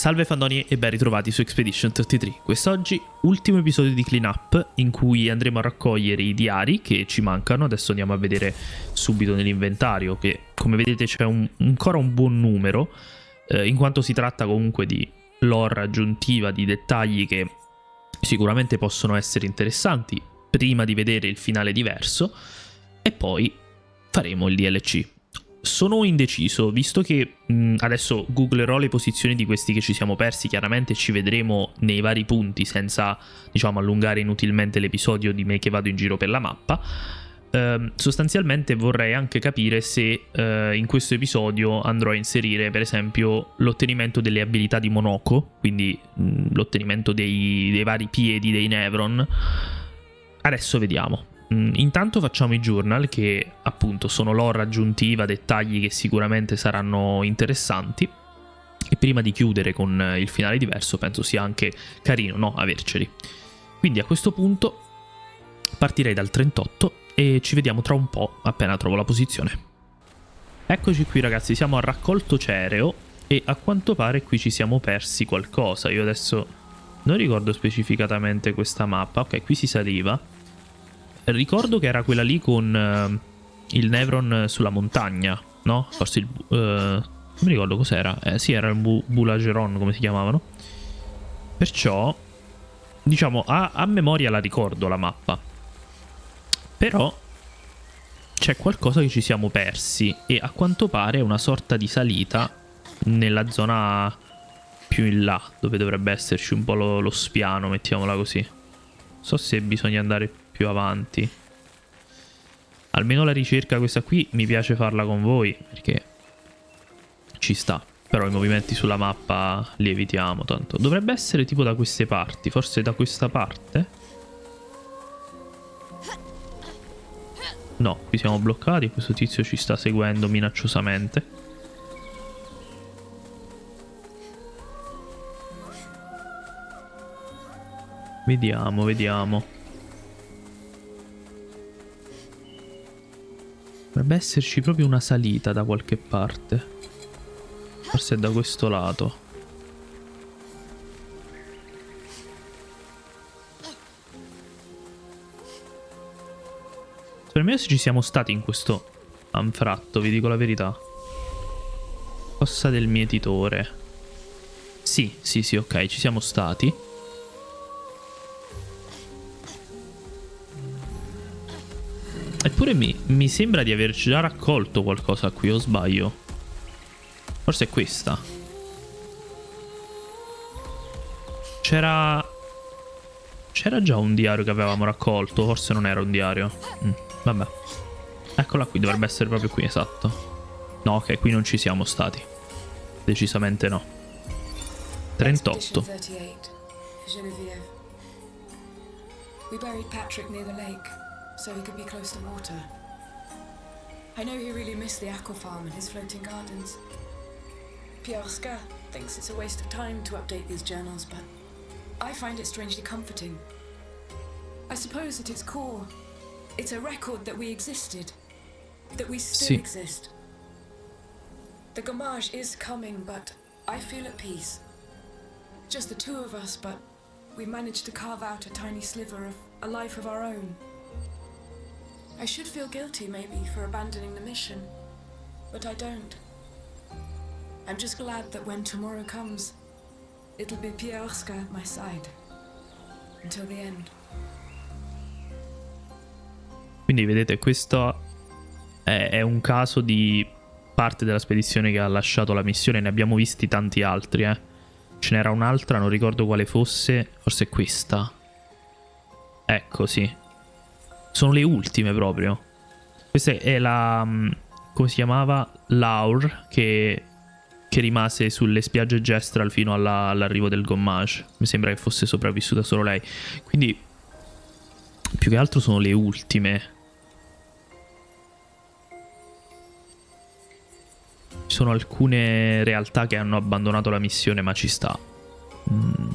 Salve fandoni e ben ritrovati su Expedition 33. Quest'oggi ultimo episodio di Clean Up in cui andremo a raccogliere i diari che ci mancano. Adesso andiamo a vedere subito nell'inventario che, come vedete, c'è ancora un buon numero, in quanto si tratta comunque di lore aggiuntiva, di dettagli che sicuramente possono essere interessanti prima di vedere il finale diverso, e poi faremo il DLC. Sono indeciso, visto che adesso googlerò le posizioni di questi che ci siamo persi, chiaramente ci vedremo nei vari punti senza, diciamo, allungare inutilmente l'episodio di me che vado in giro per la mappa. Sostanzialmente vorrei anche capire se in questo episodio andrò a inserire per esempio l'ottenimento delle abilità di Monoko, quindi l'ottenimento dei vari piedi dei Nevron. Adesso vediamo. Intanto facciamo i journal, che appunto sono lore aggiuntiva, dettagli che sicuramente saranno interessanti, e prima di chiudere con il finale diverso penso sia anche carino, no, averceli. Quindi a questo punto partirei dal 38 e ci vediamo tra un po' appena trovo la posizione. Eccoci qui ragazzi, siamo a raccolto cereo e a quanto pare qui ci siamo persi qualcosa. Io adesso non ricordo specificatamente questa mappa. Ok, qui si saliva. Ricordo che era quella lì con il Nevron sulla montagna, no? Forse il... non mi ricordo cos'era. Sì, era il Bulageron, come si chiamavano. Perciò, diciamo, a memoria la ricordo la mappa. Però c'è qualcosa che ci siamo persi e a quanto pare è una sorta di salita nella zona più in là, dove dovrebbe esserci un po' lo spiano, mettiamola così. Non so se bisogna andare più avanti. Almeno la ricerca questa qui mi piace farla con voi, perché ci sta. Però i movimenti sulla mappa li evitiamo tanto. Dovrebbe essere tipo da queste parti, forse da questa parte. No, qui siamo bloccati. Questo tizio ci sta seguendo minacciosamente. Vediamo, vediamo. Dovrebbe esserci proprio una salita da qualche parte. Forse è da questo lato. Per me se ci siamo stati in questo anfratto, vi dico la verità. Fossa del mietitore. Sì, sì, sì, ok, ci siamo stati. Eppure mi sembra di aver già raccolto qualcosa qui, o sbaglio? Forse è questa. C'era già un diario che avevamo raccolto. Forse non era un diario. Vabbè. Eccola qui, dovrebbe essere proprio qui, esatto. No, ok, qui non ci siamo stati. Decisamente no. 38. We buried Patrick near the lake, so he could be close to water. I know he really missed the aqua farm and his floating gardens. Piorska thinks it's a waste of time to update these journals, but I find it strangely comforting. I suppose at its core, it's a record that we existed, that we still exist. The Gamage is coming, but I feel at peace. Just the two of us, but we managed to carve out a tiny sliver of a life of our own. I should feel guilty, maybe, for abandoning the mission, but I don't. I'm just glad that when tomorrow comes, it'll be Piorska at my side. Until the end. Quindi vedete, questo è un caso di parte della spedizione che ha lasciato la missione. Ne abbiamo visti tanti altri, Ce n'era un'altra, non ricordo quale fosse. Forse è questa. Ecco, sì. Sono le ultime proprio. Questa è la... come si chiamava? Laur, che rimase sulle spiagge Gestral fino all'arrivo del Gommage. Mi sembra che fosse sopravvissuta solo lei. Quindi, più che altro sono le ultime. Ci sono alcune realtà che hanno abbandonato la missione, ma ci sta.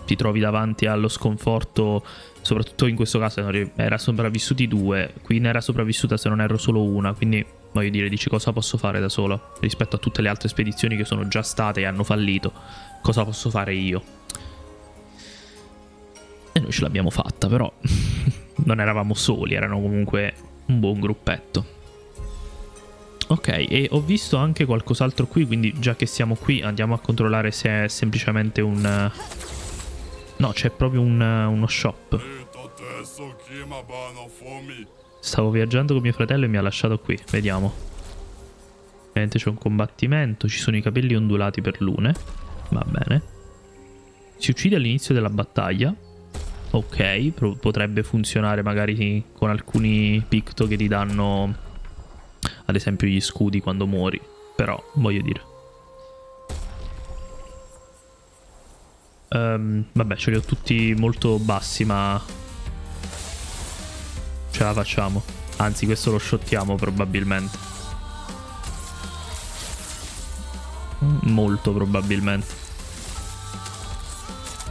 Ti trovi davanti allo sconforto, soprattutto in questo caso era sopravvissuti due, qui ne era sopravvissuta se non erro solo una, quindi Voglio dire, dici cosa posso fare da solo rispetto a tutte le altre spedizioni che sono già state e hanno fallito. Cosa posso fare io? E noi ce l'abbiamo fatta, però non eravamo soli, erano comunque un buon gruppetto. Ok, e ho visto anche qualcos'altro qui, quindi già che siamo qui andiamo a controllare se è semplicemente un... No, c'è proprio uno shop. Stavo viaggiando con mio fratello e mi ha lasciato qui, vediamo. Ovviamente c'è un combattimento, ci sono i capelli ondulati per lune. Va bene. Si uccide all'inizio della battaglia. Ok, potrebbe funzionare magari con alcuni picto che ti danno, ad esempio, gli scudi quando muori. Però, voglio dire. Vabbè, ce li ho tutti molto bassi, ma ce la facciamo. Anzi, questo lo shottiamo probabilmente. Molto probabilmente.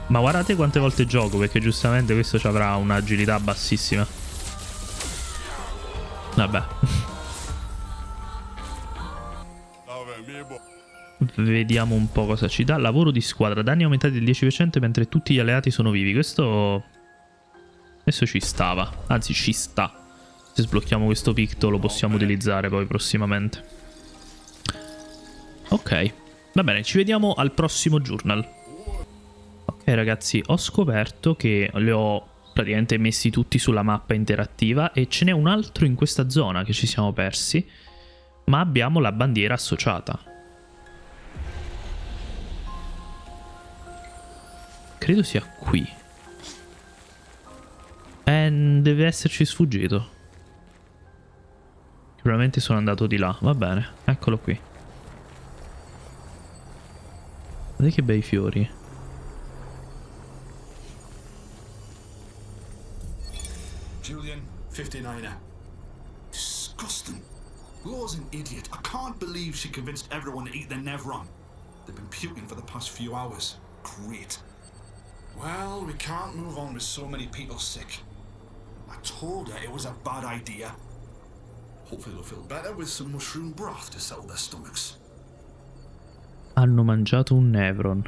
Ma guardate quante volte gioco, perché giustamente questo ci avrà un'agilità bassissima. Vabbè. Vediamo un po' cosa ci dà. Lavoro di squadra, danni aumentati del 10% mentre tutti gli alleati sono vivi. Questo ci stava. Anzi, ci sta. Se sblocchiamo questo picto lo possiamo utilizzare poi prossimamente. Ok. Va bene, ci vediamo al prossimo journal. Ok ragazzi, ho scoperto che li ho praticamente messi tutti sulla mappa interattiva e ce n'è un altro in questa zona che ci siamo persi, ma abbiamo la bandiera associata. Credo sia qui. Deve esserci sfuggito. Sicuramente sono andato di là. Va bene, eccolo qui. Guardate che bei fiori. Julian, 59er. Disgusting. Law's an idiot. I can't believe she convinced everyone to eat their Nevron. They've been puking for the past few hours. Great. Well, we can't move on with so many people sick. I told her it was a bad idea. Hopefully they'll feel better with some mushroom broth to settle their stomachs. Hanno mangiato un Nevron.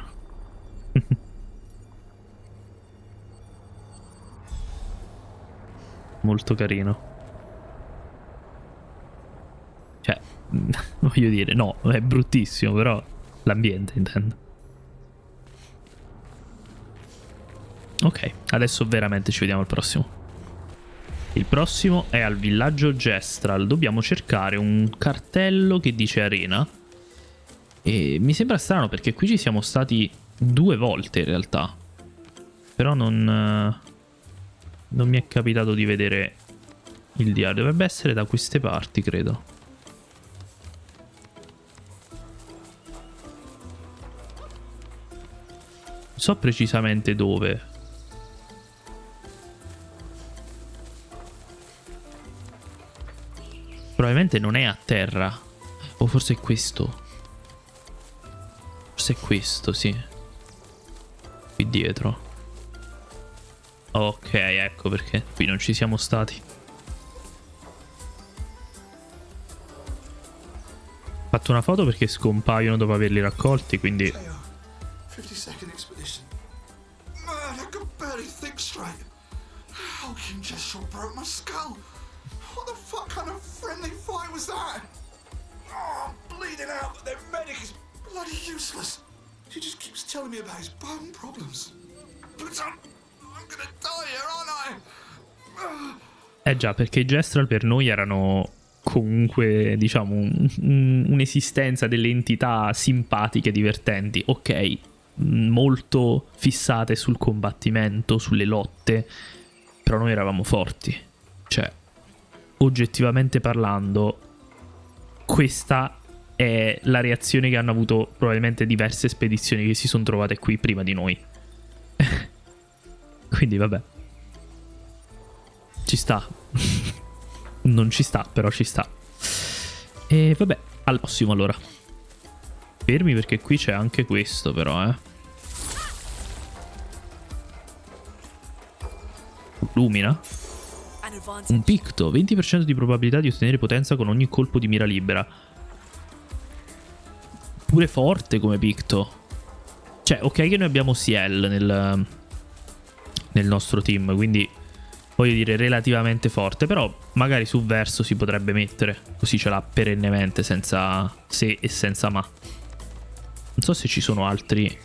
Molto carino. Cioè, voglio dire, no, è bruttissimo, però l'ambiente intendo. Ok, adesso veramente ci vediamo al prossimo. Il prossimo è al villaggio Gestral. Dobbiamo cercare un cartello che dice arena. E mi sembra strano perché qui ci siamo stati 2 volte in realtà. Però non mi è capitato di vedere il diario. Dovrebbe essere da queste parti, credo. Non so precisamente dove. Probabilmente non è a terra. O forse è questo. Forse è questo, sì. Qui dietro. Ok, ecco perché qui non ci siamo stati. Ho fatto una foto perché scompaiono dopo averli raccolti, quindi... 52nd expedition. Man, I could barely think straight. How King Jeshua broke my skull? What the fuck kind of friendly fight was that? Oh, I'm bleeding out, but their medic is bloody useless. He just keeps telling me about his bone problems. But I'm gonna die here, aren't I? Già, perché i Gestral per noi erano comunque, diciamo, un'esistenza delle entità simpatiche, divertenti. Ok, molto fissate sul combattimento, sulle lotte, però noi eravamo forti. Cioè, oggettivamente parlando, questa è la reazione che hanno avuto probabilmente diverse spedizioni che si sono trovate qui prima di noi. Quindi vabbè, ci sta. Non ci sta, però ci sta. E vabbè, al prossimo allora. Fermi perché qui c'è anche questo però, Lumina? Un picto, 20% di probabilità di ottenere potenza con ogni colpo di mira libera. Pure forte come picto. Cioè, ok che noi abbiamo Ciel nel nostro team, quindi voglio dire relativamente forte, però magari su Verso si potrebbe mettere, così ce l'ha perennemente senza se e senza ma. Non so se ci sono altri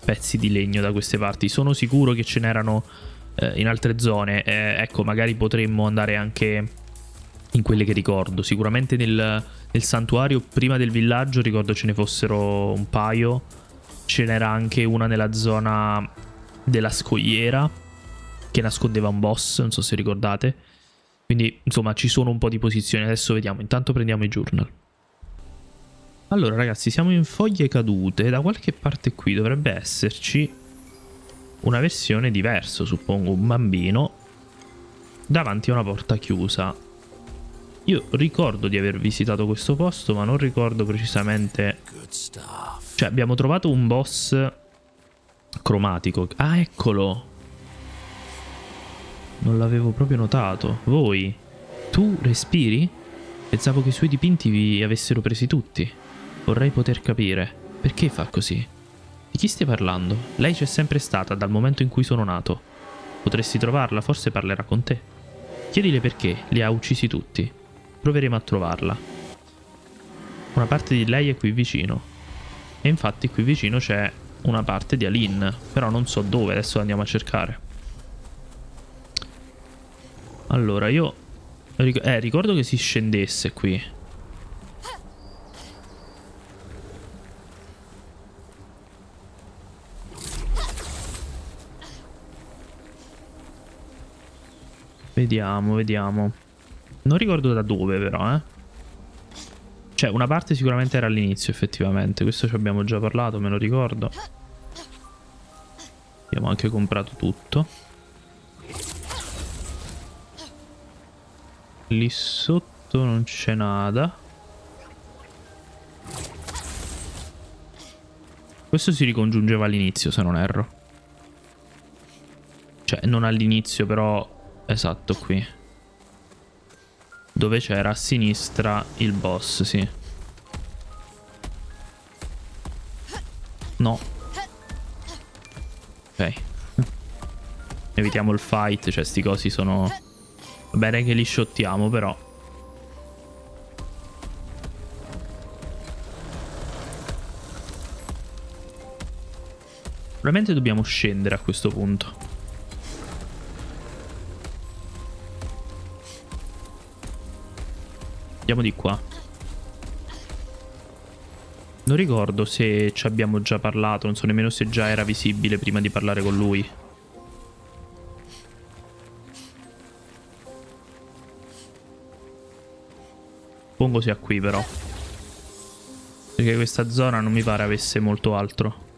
pezzi di legno da queste parti, sono sicuro che ce n'erano in altre zone, ecco magari potremmo andare anche in quelle che ricordo, sicuramente nel santuario prima del villaggio ricordo ce ne fossero un paio, ce n'era anche una nella zona della scogliera che nascondeva un boss, non so se ricordate, quindi insomma ci sono un po' di posizioni, adesso vediamo, intanto prendiamo i journal. Allora ragazzi, siamo in foglie cadute, da qualche parte qui dovrebbe esserci una versione diversa, suppongo, un bambino davanti a una porta chiusa. Io ricordo di aver visitato questo posto, ma non ricordo precisamente. Cioè abbiamo trovato un boss cromatico. Ah, eccolo. Non l'avevo proprio notato. Voi? Tu respiri? Pensavo che i suoi dipinti vi avessero presi tutti. Vorrei poter capire. Perché fa così? Di chi stai parlando? Lei c'è sempre stata dal momento in cui sono nato. Potresti trovarla, forse parlerà con te. Chiedile perché li ha uccisi tutti. Proveremo a trovarla. Una parte di lei è qui vicino. E infatti qui vicino c'è una parte di Aline. Però non so dove, adesso la andiamo a cercare. Allora io ricordo che si scendesse qui. Vediamo, vediamo. Non ricordo da dove però, Cioè, una parte sicuramente era all'inizio, effettivamente. Questo ci abbiamo già parlato, me lo ricordo. Abbiamo anche comprato tutto. Lì sotto non c'è nada. Questo si ricongiungeva all'inizio, se non erro. Cioè, non all'inizio, però... Esatto, qui. Dove c'era a sinistra il boss, sì. No. Ok. Evitiamo il fight, cioè sti cosi sono... Va bene che li shottiamo, però. Probabilmente dobbiamo scendere a questo punto. Andiamo di qua. Non ricordo se ci abbiamo già parlato, non so nemmeno se già era visibile prima di parlare con lui. Suppongo sia qui però. Perché questa zona non mi pare avesse molto altro.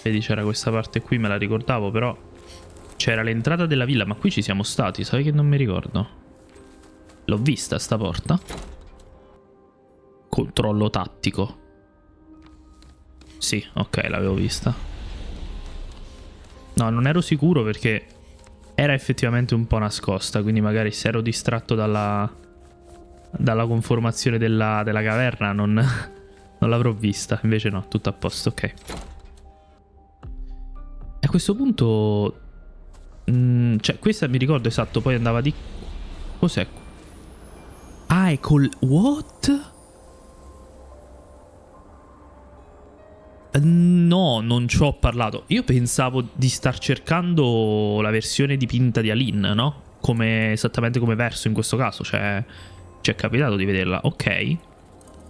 Vedi c'era questa parte qui, me la ricordavo, però c'era l'entrata della villa, ma qui ci siamo stati, sai che non mi ricordo. L'ho vista sta porta? Controllo tattico. Sì, ok, l'avevo vista. No, non ero sicuro perché era effettivamente un po' nascosta, quindi magari se ero distratto dalla conformazione della caverna non l'avrò vista. Invece no, tutto a posto, ok. A questo punto... cioè, questa mi ricordo esatto, poi andava di... Cos'è? Ah, è col... What? No, non ci ho parlato. Io pensavo di star cercando la versione dipinta di Aline, no? Come, esattamente come Verso in questo caso. Cioè, ci è capitato di vederla. Ok.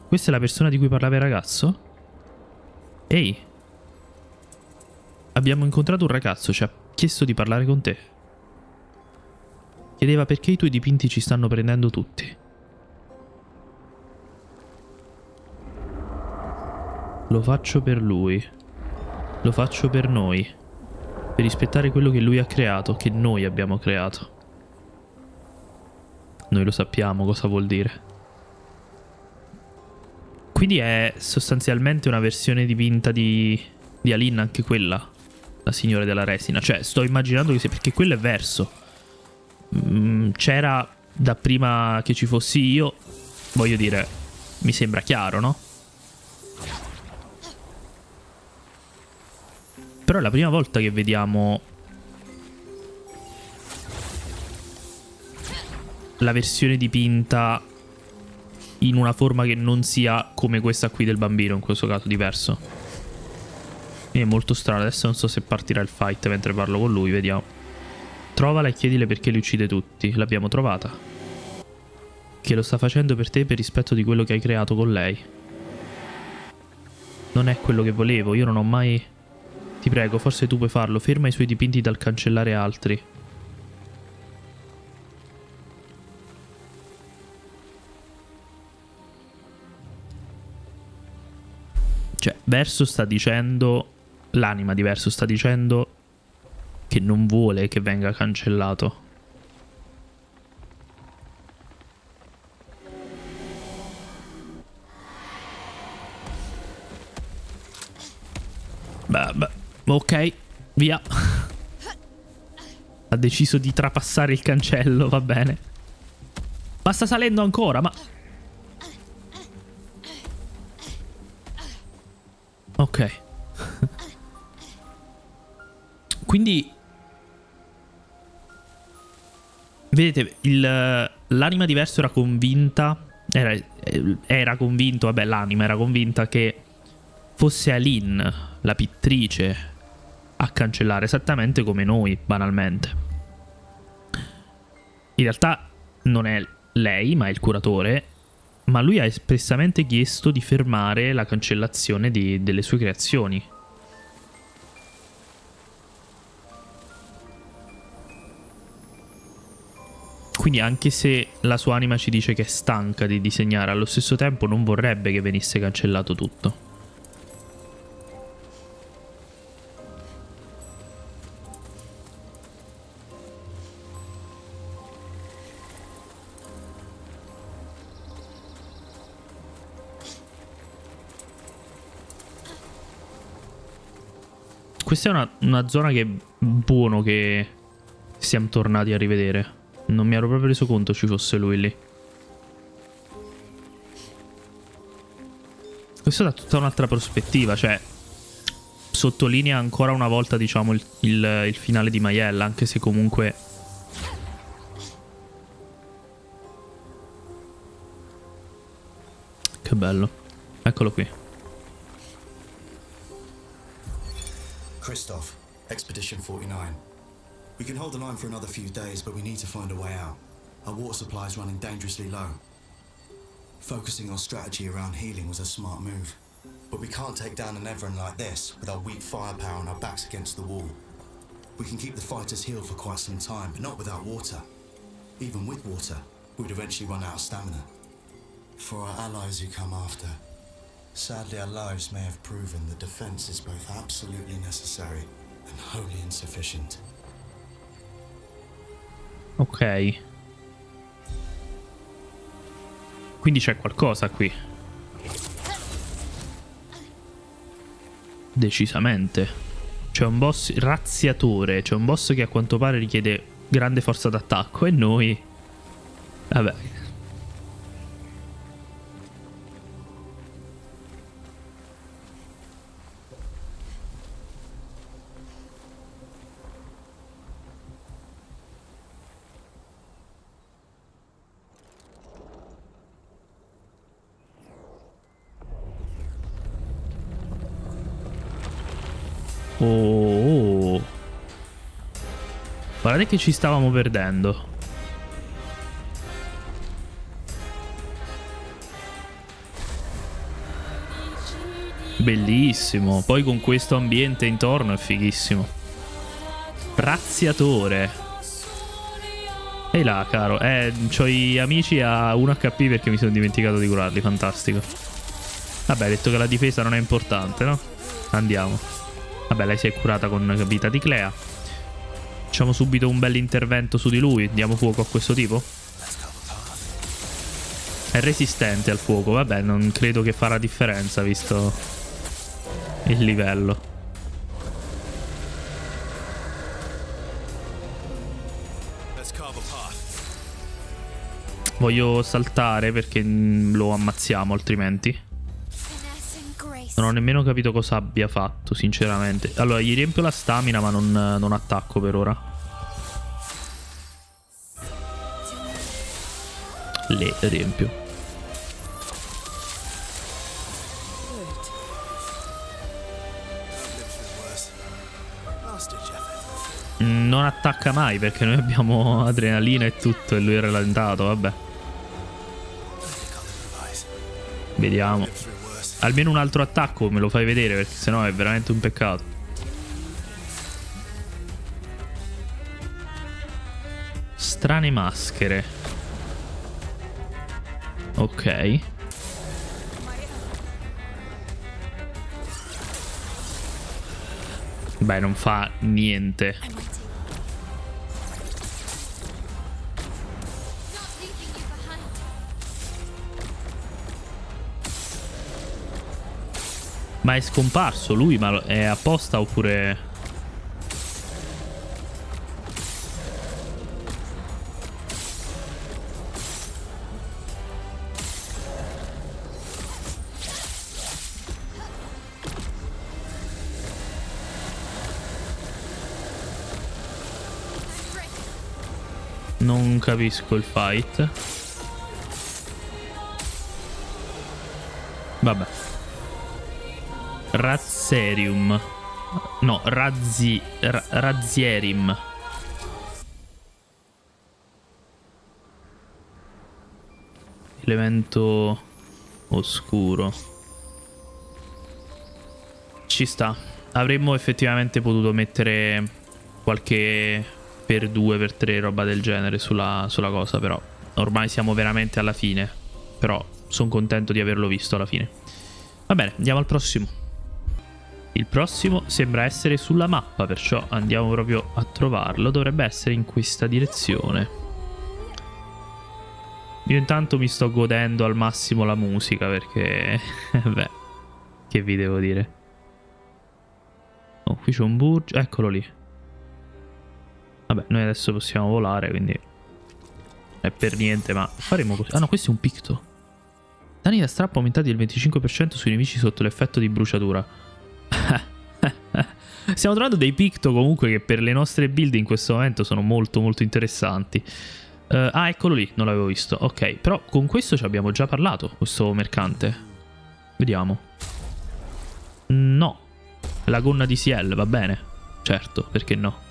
Questa è la persona di cui parlava il ragazzo? Ehi. Abbiamo incontrato un ragazzo, ci ha chiesto di parlare con te. Chiedeva perché i tuoi dipinti ci stanno prendendo tutti. Lo faccio per lui. Lo faccio per noi. Per rispettare quello che lui ha creato, che noi abbiamo creato. Noi lo sappiamo cosa vuol dire. Quindi è sostanzialmente una versione dipinta di di Alin anche quella, la signora della resina. Cioè, sto immaginando che sia, perché quello è verso. C'era da prima che ci fossi io. Voglio dire, mi sembra chiaro, no? Però è la prima volta che vediamo la versione dipinta in una forma che non sia come questa qui del bambino, in questo caso diverso. Quindi è molto strano. Adesso non so se partirà il fight mentre parlo con lui, vediamo. Trovala e chiedile perché li uccide tutti. L'abbiamo trovata. Che lo sta facendo per te per rispetto di quello che hai creato con lei. Non è quello che volevo, io non ho mai... Ti prego, forse tu puoi farlo. Ferma i suoi dipinti dal cancellare altri. Cioè, Verso sta dicendo... L'anima di Verso sta dicendo che non vuole che venga cancellato. Beh, ok, via. Ha deciso di trapassare il cancello, va bene. Ma sta salendo ancora, ma... Ok. Quindi... Vedete, l'anima di Verso era convinta... Era convinto, vabbè, l'anima era convinta che fosse Alin, la pittrice, a cancellare, esattamente come noi, banalmente. In realtà non è lei, ma è il curatore. Ma lui ha espressamente chiesto di fermare la cancellazione delle sue creazioni. Quindi anche se la sua anima ci dice che è stanca di disegnare, allo stesso tempo non vorrebbe che venisse cancellato tutto. Questa è una zona che è buono che siamo tornati a rivedere. Non mi ero proprio reso conto ci fosse lui lì. Questo dà tutta un'altra prospettiva, cioè sottolinea ancora una volta, diciamo, il finale di Maiella, anche se comunque... Che bello. Eccolo qui. Christoph, Expedition 49. We can hold the line for another few days, but we need to find a way out. Our water supply is running dangerously low. Focusing our strategy around healing was a smart move. But we can't take down an Everin like this with our weak firepower and our backs against the wall. We can keep the fighters healed for quite some time, but not without water. Even with water, we'd eventually run out of stamina. For our allies who come after, sadly our lives may have proven that defense is both absolutely necessary and wholly insufficient. Ok. Quindi c'è qualcosa qui. Decisamente. C'è un boss razziatore. C'è un boss che a quanto pare richiede grande forza d'attacco. E noi... Vabbè. Oh. Guardate che ci stavamo perdendo. Bellissimo. Poi con questo ambiente intorno è fighissimo. Razziatore. Ehi là, caro. C'ho gli amici a 1 HP perché mi sono dimenticato di curarli. Fantastico. Vabbè, hai detto che la difesa non è importante, no? Andiamo. Vabbè, lei si è curata con vita di Clea. Facciamo subito un bel intervento su di lui. Diamo fuoco a questo tipo. È resistente al fuoco. Vabbè, non credo che farà differenza visto il livello. Voglio saltare perché lo ammazziamo altrimenti. Non ho nemmeno capito cosa abbia fatto, sinceramente. Allora, gli riempio la stamina, ma non attacco per ora. Le riempio. Non attacca mai perché noi abbiamo adrenalina e tutto e lui è rallentato, vabbè. Vediamo. Almeno un altro attacco me lo fai vedere, perché sennò è veramente un peccato. Strane maschere. Ok. Beh, non fa niente. Ma è scomparso lui, ma è apposta oppure... Non capisco il fight. Vabbè. Razzerium. No, Razzierim. Elemento oscuro. Ci sta. Avremmo effettivamente potuto mettere qualche per 2, per 3, roba del genere sulla cosa, però ormai siamo veramente alla fine. Però sono contento di averlo visto alla fine. Va bene, andiamo al prossimo. Il prossimo sembra essere sulla mappa, perciò andiamo proprio a trovarlo. Dovrebbe essere in questa direzione. Io intanto mi sto godendo al massimo la musica perché... beh, che vi devo dire. Oh, qui c'è un burgio. Eccolo lì. Vabbè, noi adesso possiamo volare, quindi... è per niente, ma faremo così. Ah no, questo è un picto. Danni da strappo aumentati del 25% sui nemici sotto l'effetto di bruciatura. Stiamo trovando dei picto comunque che per le nostre build in questo momento sono molto molto interessanti. Ah, eccolo lì, non l'avevo visto. Ok, però con questo ci abbiamo già parlato, questo mercante. Vediamo. No. La gonna di Ciel, va bene. Certo, perché no.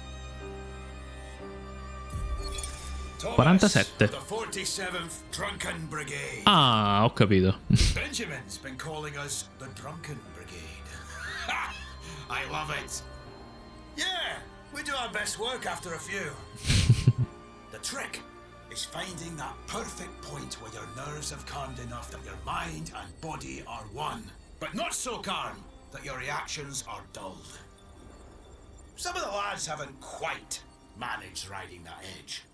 47. Ah, ho capito. Benjamin's been calling us the Drunken Brigade. I love it. Yeah, we do our best work after a few. The trick is finding that perfect point where your nerves have calmed enough that your mind and body are one, but not so calm that your reactions are dulled. Some of the lads haven't quite managed riding that edge.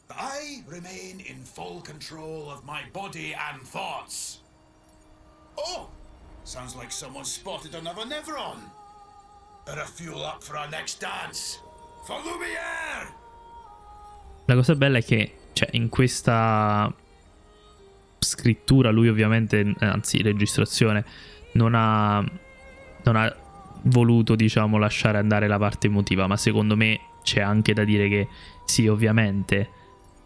But I remain in full control of my body and thoughts. Oh, sounds like someone spotted another Neveron. Better fuel up for our next dance. For Lumiere! La cosa bella è che, cioè, in questa scrittura lui ovviamente, anzi registrazione, non ha voluto, diciamo, lasciare andare la parte emotiva, ma secondo me c'è anche da dire che sì, ovviamente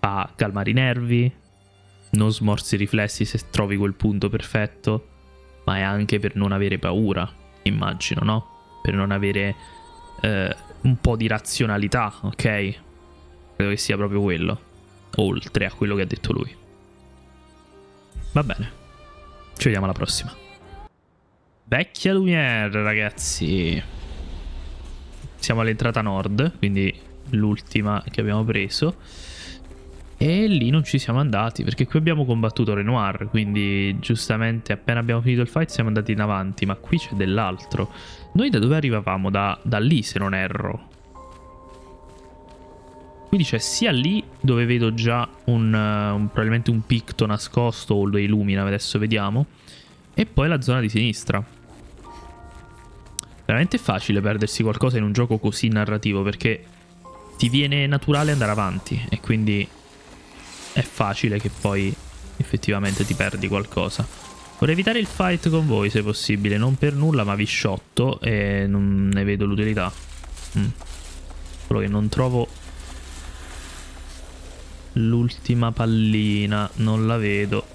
fa calmare i nervi, non smorzi i riflessi se trovi quel punto perfetto, ma è anche per non avere paura, immagino, no? Per non avere un po' di razionalità, ok? Credo che sia proprio quello, oltre a quello che ha detto lui. Va bene, ci vediamo alla prossima. Vecchia Lumiere, ragazzi. Siamo all'entrata nord, quindi l'ultima che abbiamo preso. E lì non ci siamo andati, perché qui abbiamo combattuto Renoir, quindi giustamente appena abbiamo finito il fight siamo andati in avanti, ma qui c'è dell'altro. Noi da dove arrivavamo? Da lì, se non erro. Quindi c'è sia lì, dove vedo già probabilmente un picto nascosto o lo illumina, adesso vediamo, e poi la zona di sinistra. Veramente facile perdersi qualcosa in un gioco così narrativo, perché ti viene naturale andare avanti, e quindi è facile che poi effettivamente ti perdi qualcosa. Vorrei evitare il fight con voi se possibile, non per nulla, ma vi sciotto e non ne vedo l'utilità. Solo che non trovo l'ultima pallina, non la vedo.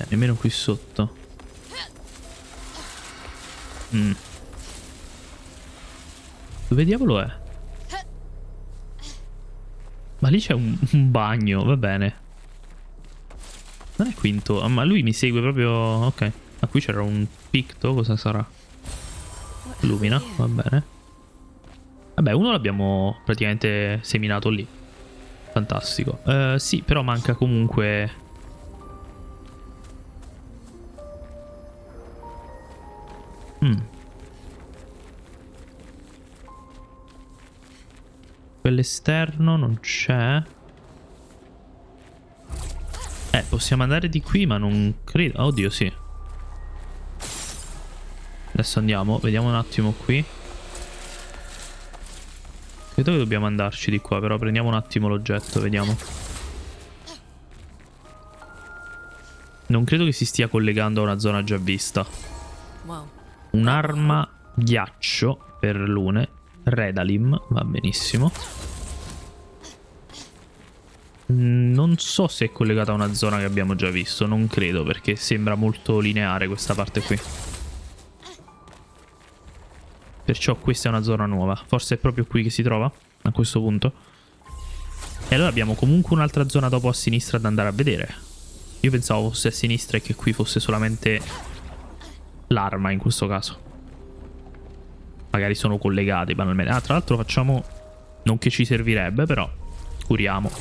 Nemmeno qui sotto. Dove diavolo è? Ma lì c'è un bagno, va bene. Non è quinto, ma lui mi segue proprio... Ok. Ma qui c'era un picto, cosa sarà? Lumina, va bene. Vabbè, uno l'abbiamo praticamente seminato lì. Fantastico. Sì, però manca comunque... Quell'esterno non c'è. Possiamo andare di qui, ma non credo. Oddio, sì. Adesso andiamo, vediamo un attimo qui. Credo che dobbiamo andarci di qua, però prendiamo un attimo l'oggetto, vediamo. Non credo che si stia collegando a una zona già vista. Un'arma ghiaccio per Lune. Redalim, va benissimo. Non so se è collegata a una zona che abbiamo già visto. Non credo, perché sembra molto lineare questa parte qui. Perciò questa è una zona nuova. Forse è proprio qui che si trova, a questo punto. E allora abbiamo comunque un'altra zona dopo a sinistra da andare a vedere. Io pensavo fosse a sinistra e che qui fosse solamente l'arma in questo caso. Magari sono collegate banalmente. Ah, tra l'altro facciamo... Non che ci servirebbe, però curiamo.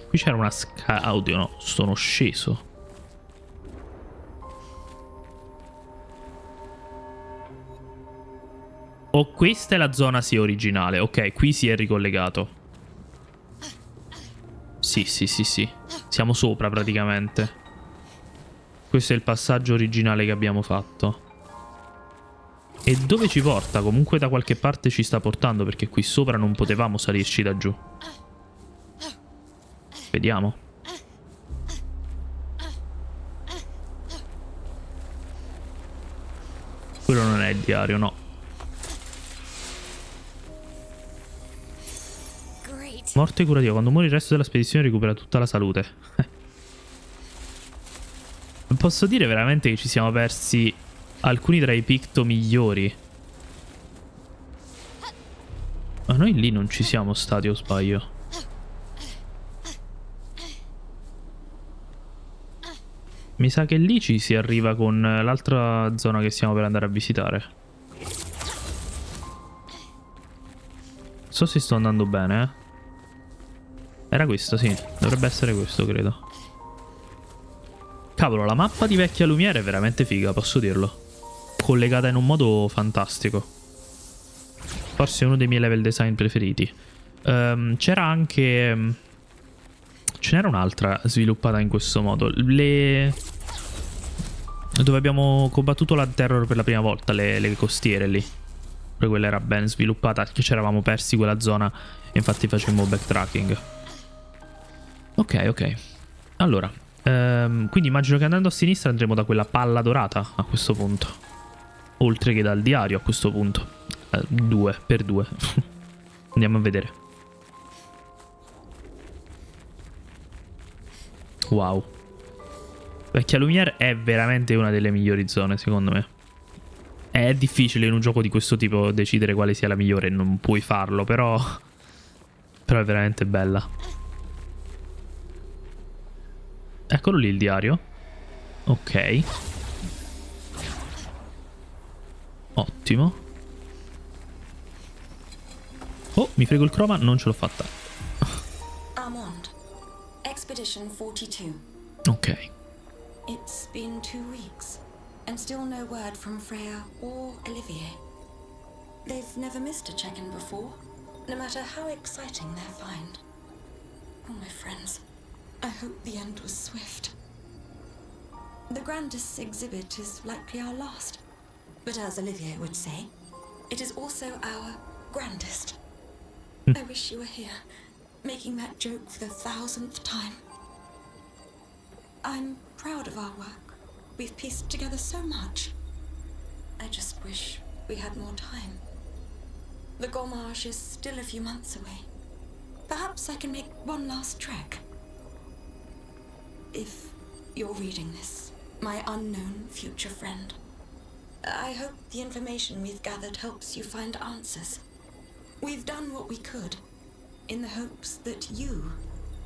Qui c'era una Oddio, no, sono sceso. Oh, questa è la zona, sì, originale. Ok, qui si è ricollegato. Sì, sì, sì, sì. Siamo sopra praticamente. Questo è il passaggio originale che abbiamo fatto. E dove ci porta? Comunque da qualche parte ci sta portando, perché qui sopra non potevamo salirci da giù. Vediamo. Quello non è il diario, no. Morte curativa. Quando muore il resto della spedizione recupera tutta la salute. Posso dire veramente che ci siamo persi alcuni tra i picto migliori. Ma noi lì non ci siamo stati, o sbaglio? Mi sa che lì ci si arriva con l'altra zona che stiamo per andare a visitare. Non so se sto andando bene, eh. Era questo, sì. Dovrebbe essere questo, credo. Cavolo, la mappa di Vecchia Lumiere è veramente figa, posso dirlo. Collegata in un modo fantastico. Forse è uno dei miei level design preferiti. C'era anche... Ce n'era un'altra sviluppata in questo modo. Dove abbiamo combattuto la Terror per la prima volta, le costiere lì. Poi quella era ben sviluppata, che ci eravamo persi quella zona e infatti facemmo backtracking. Ok, ok. Allora, quindi immagino che andando a sinistra andremo da quella palla dorata a questo punto. Oltre che dal diario a questo punto. 2 per 2. Andiamo a vedere. Wow. Vecchia Lumiere è veramente una delle migliori zone, secondo me. È difficile in un gioco di questo tipo decidere quale sia la migliore. Non puoi farlo, però è veramente bella. Eccolo lì il diario. Ok. Ottimo. Oh, mi frego il croma, non ce l'ho fatta. Armand, Expedition 42. Ok. It's been 2 weeks, and still no word from Freya or Olivier. They've never missed a check-in before, no matter how exciting their find. Oh, my friends, I hope the end was swift. The grandest exhibit is likely our last. But as Olivier would say, it is also our grandest. I wish you were here, making that joke for the 1000th time. I'm proud of our work. We've pieced together so much. I just wish we had more time. The Gommage is still a few months away. Perhaps I can make one last trek. If you're reading this, my unknown future friend, I hope the information we've gathered helps you find answers. We've done what we could, in the hopes that you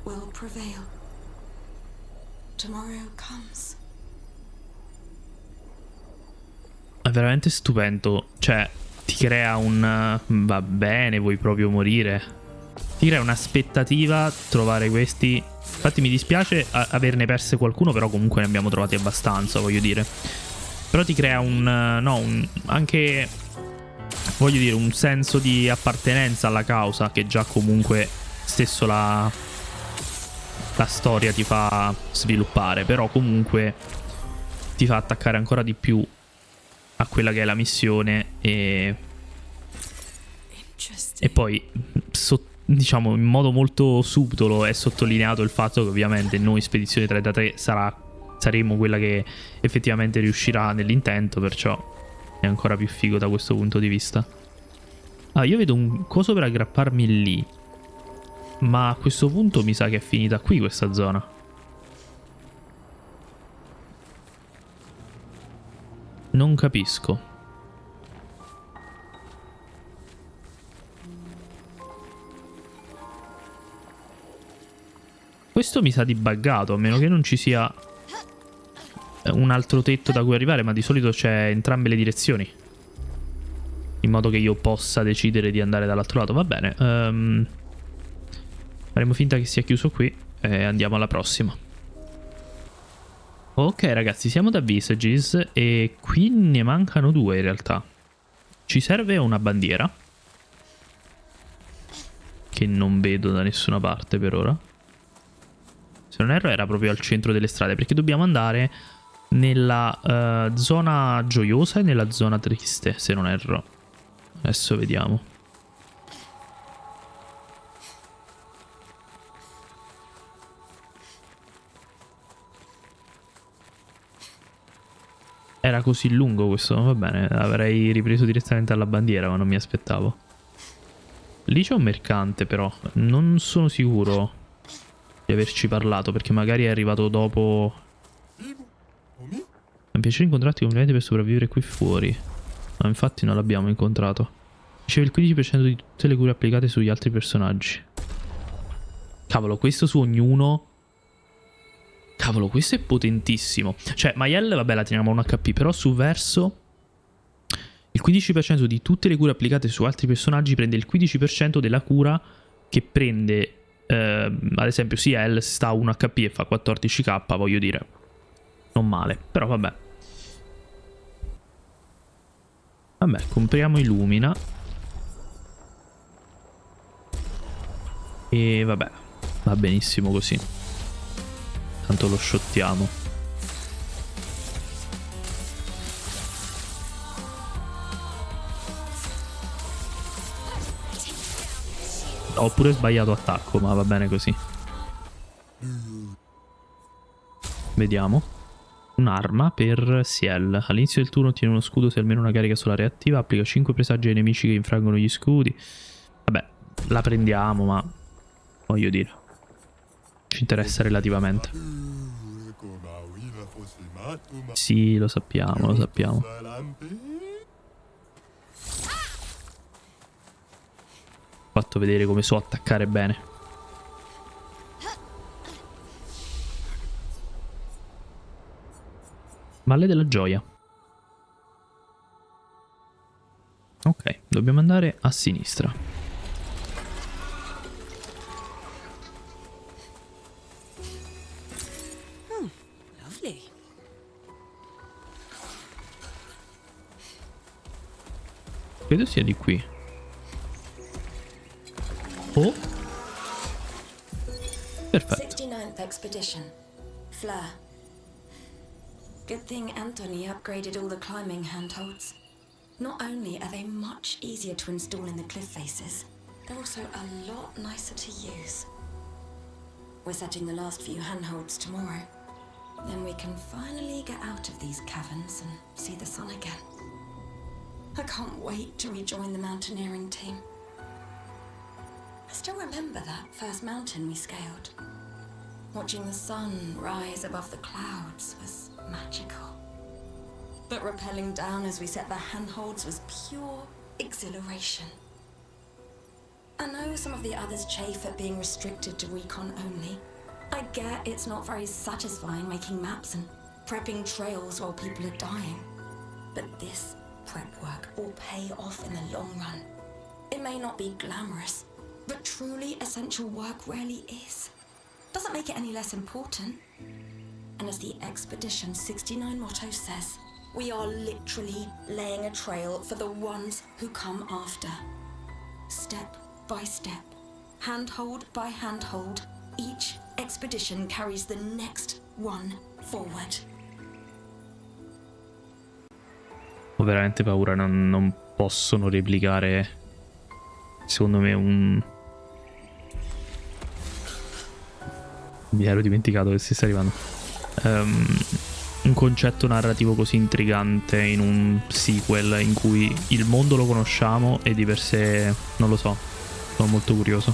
will prevail. Tomorrow comes. È veramente stupendo. Cioè, ti crea un... va bene, vuoi proprio morire. Ti crea un'aspettativa trovare questi... Infatti mi dispiace averne perse qualcuno, però comunque ne abbiamo trovati abbastanza, voglio dire. Però ti crea un... no, anche... voglio dire, un senso di appartenenza alla causa, che già comunque stesso la storia ti fa sviluppare. Però comunque ti fa attaccare ancora di più a quella che è la missione. E poi diciamo in modo molto subdolo è sottolineato il fatto che ovviamente noi Spedizione 33 saremo quella che effettivamente riuscirà nell'intento, perciò è ancora più figo da questo punto di vista. Ah, io vedo un coso per aggrapparmi lì, ma a questo punto mi sa che è finita qui questa zona. Non capisco. Questo mi sa di buggato, a meno che non ci sia un altro tetto da cui arrivare, ma di solito c'è entrambe le direzioni, in modo che io possa decidere di andare dall'altro lato. Va bene, faremo finta che sia chiuso qui e andiamo alla prossima. Ok ragazzi, siamo da Visages e qui ne mancano 2 in realtà. Ci serve una bandiera, che non vedo da nessuna parte per ora. Se non erro era proprio al centro delle strade, perché dobbiamo andare nella zona gioiosa e nella zona triste, se non erro. Adesso vediamo. Era così lungo questo, va bene, avrei ripreso direttamente alla bandiera, ma non mi aspettavo. Lì c'è un mercante però, non sono sicuro di averci parlato, perché magari è arrivato dopo. Mi piace incontrarti complimenti per sopravvivere qui fuori. Ma infatti non l'abbiamo incontrato. Riceve il 15% di tutte le cure applicate sugli altri personaggi. Cavolo, questo su ognuno. Cavolo, questo è potentissimo. Cioè, Mayel, vabbè, la teniamo a 1 HP, però su Verso il 15% di tutte le cure applicate su altri personaggi prende il 15% della cura che prende. Ad esempio Ciel sta a 1 HP e fa 14k, voglio dire, non male, però vabbè. Vabbè, compriamo Illumina. E vabbè, va benissimo così. Tanto lo shottiamo. Ho pure sbagliato attacco, ma va bene così. Vediamo. Un'arma per Ciel. All'inizio del turno ottiene uno scudo se almeno una carica solare è attiva. Applica 5 presagi ai nemici che infrangono gli scudi. Vabbè, la prendiamo, ma voglio dire, ci interessa relativamente. Sì, lo sappiamo, lo sappiamo. Ho fatto vedere come so attaccare bene. Valle della Gioia. Ok, dobbiamo andare a sinistra. Lovely. Credo sia di qui. Oh. Perfetto. 69th Expedition. Fleur. Good thing Anthony upgraded all the climbing handholds. Not only are they much easier to install in the cliff faces, they're also a lot nicer to use. We're setting the last few handholds tomorrow. Then we can finally get out of these caverns and see the sun again. I can't wait to rejoin the mountaineering team. I still remember that first mountain we scaled. Watching the sun rise above the clouds was magical. But rappelling down as we set the handholds was pure exhilaration. I know some of the others chafe at being restricted to recon only. I get it's not very satisfying making maps and prepping trails while people are dying. But this prep work will pay off in the long run. It may not be glamorous, but truly essential work rarely is. Doesn't make it any less important. And as the Expedition 69 motto says, we are literally laying a trail for the ones who come after. Step by step, handhold by handhold, each expedition carries the next one forward. Ho veramente paura, non possono replicare, secondo me, mi ero dimenticato che si sta arrivando. Un concetto narrativo così intrigante in un sequel in cui il mondo lo conosciamo e di per sé non lo so, sono molto curioso.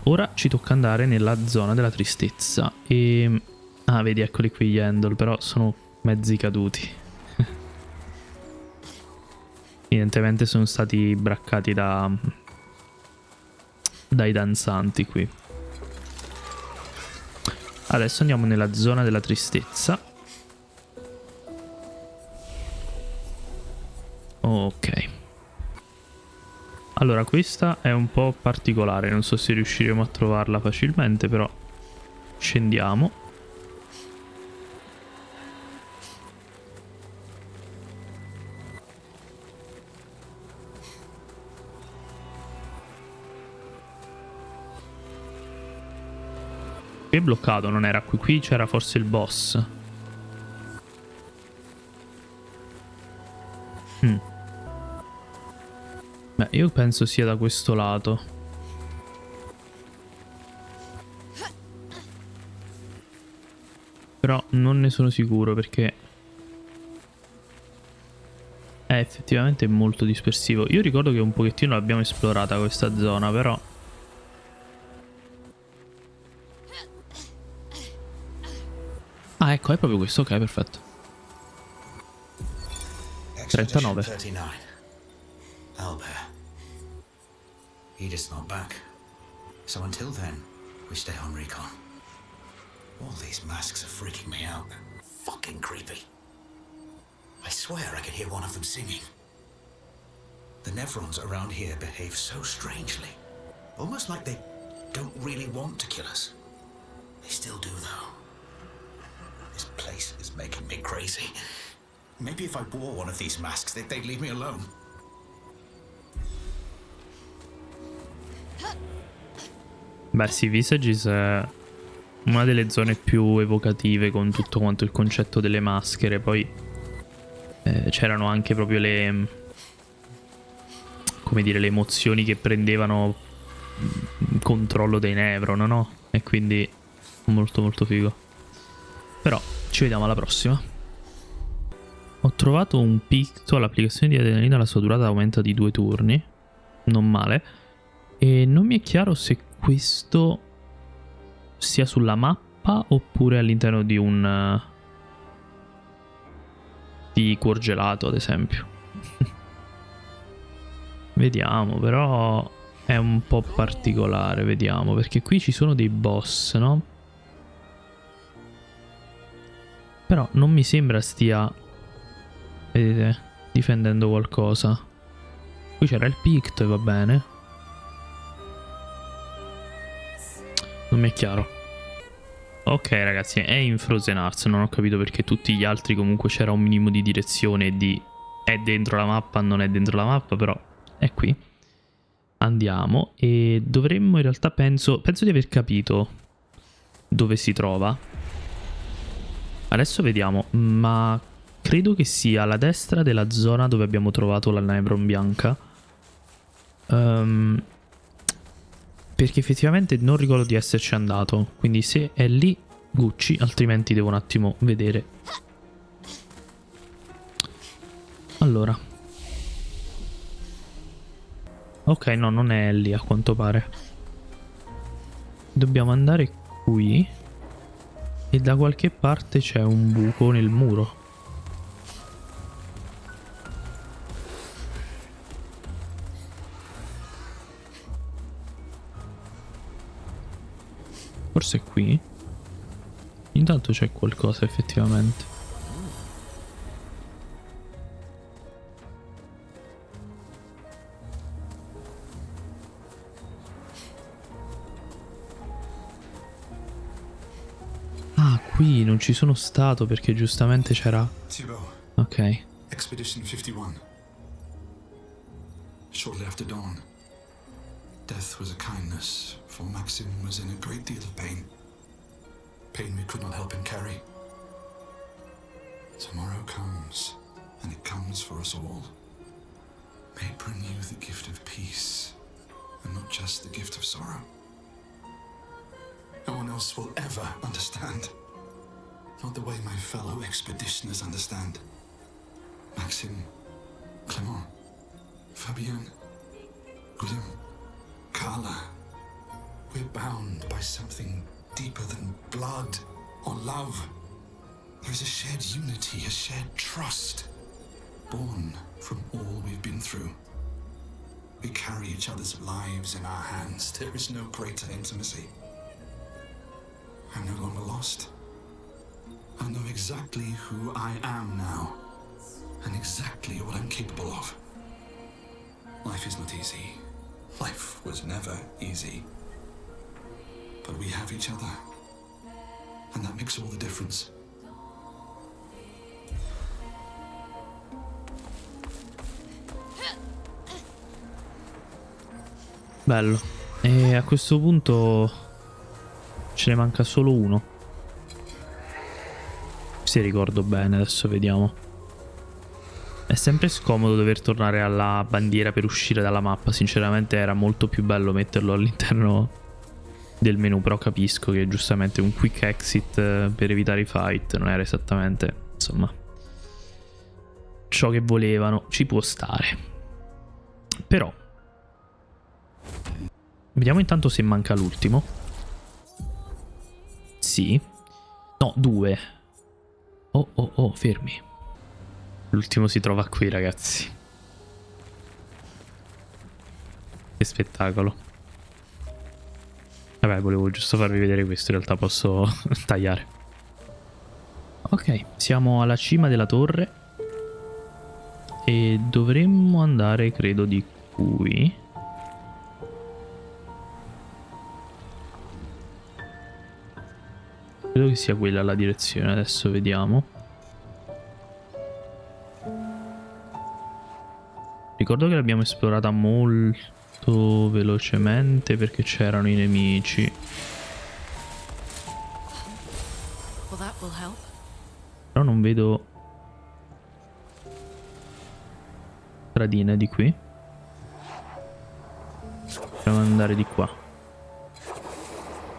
Ora ci tocca andare nella zona della tristezza e... ah, vedi, eccoli qui gli Endol, però sono mezzi caduti. Evidentemente sono stati braccati dai danzanti qui. Adesso andiamo nella zona della tristezza. Ok. Allora, questa è un po' particolare, non so se riusciremo a trovarla facilmente, però scendiamo. Qui è bloccato, non era qui c'era forse il boss. Beh, io penso sia da questo lato. Però non ne sono sicuro perché è effettivamente molto dispersivo. Io ricordo che un pochettino l'abbiamo esplorata questa zona, però... ah, ecco, è proprio questo, ok, perfetto. 39. 39. Albert. Edith's not back. So until then, we stay on recon. All these masks are freaking me out. Fucking creepy. I swear I could hear one of them singing. The Nevrons around here behave so strangely. Almost like they don't really want to kill us. They still do, though. This place is making me crazy. Maybe if I wore one of these masks, they'd leave me alone. Beh sì, Visages è una delle zone più evocative con tutto quanto il concetto delle maschere. Poi c'erano anche proprio le... come dire, le emozioni che prendevano controllo dei Nevron, no? E quindi molto molto figo. Però ci vediamo alla prossima. Ho trovato un picto all'applicazione di adrenalina, la sua durata aumenta di 2 turni. Non male. E non mi è chiaro se questo sia sulla mappa oppure all'interno di un... di cuor gelato, ad esempio. Vediamo, però è un po' particolare, vediamo, perché qui ci sono dei boss, no? Però non mi sembra stia, vedete, difendendo qualcosa. Qui c'era il picto e va bene. Non mi è chiaro. Ok ragazzi, è in Frozen Hearts. Non ho capito perché tutti gli altri comunque c'era un minimo di direzione di... è dentro la mappa, non è dentro la mappa, però è qui. Andiamo e dovremmo in realtà penso di aver capito dove si trova. Adesso vediamo, ma credo che sia alla destra della zona dove abbiamo trovato la Nevron bianca. Perché effettivamente non ricordo di esserci andato. Quindi se è lì, Gucci, altrimenti devo un attimo vedere. Allora. Ok, no, non è lì a quanto pare. Dobbiamo andare qui. E da qualche parte c'è un buco nel muro. Forse è qui. Intanto c'è qualcosa effettivamente. Ah, qui non ci sono stato perché giustamente c'era... Thibaut, Ok. Expedition 51. Shortly after dawn, death was a kindness, for Maxim was in a great deal of pain. Pain we could not help him carry. Tomorrow comes, and it comes for us all. May it bring you the gift of peace, and not just the gift of sorrow. No one else will ever understand. Not the way my fellow expeditioners understand. Maxim, Clement, Fabienne, Guillaume, Carla. We're bound by something deeper than blood or love. There is a shared unity, a shared trust, born from all we've been through. We carry each other's lives in our hands. There is no greater intimacy. I'm no longer lost. I know exactly who I am now, and exactly what I'm capable of. Life is not easy. Life was never easy. But we have each other, and that makes all the difference. Bello. E a questo punto ce ne manca solo uno. Se ricordo bene, adesso vediamo. È sempre scomodo dover tornare alla bandiera per uscire dalla mappa. Sinceramente era molto più bello metterlo all'interno del menu, però capisco che giustamente un quick exit per evitare i fight non era esattamente, insomma, ciò che volevano. Ci può stare. Però vediamo intanto se manca l'ultimo. Sì. No, 2. Oh, fermi. L'ultimo si trova qui, ragazzi. Che spettacolo. Vabbè, volevo giusto farvi vedere questo. In realtà posso tagliare. Ok, siamo alla cima della torre. E dovremmo andare, credo, di qui. Credo che sia quella la direzione. Adesso vediamo. Ricordo che l'abbiamo esplorata molto velocemente perché c'erano i nemici. Però non vedo stradine di qui. Dobbiamo andare di qua.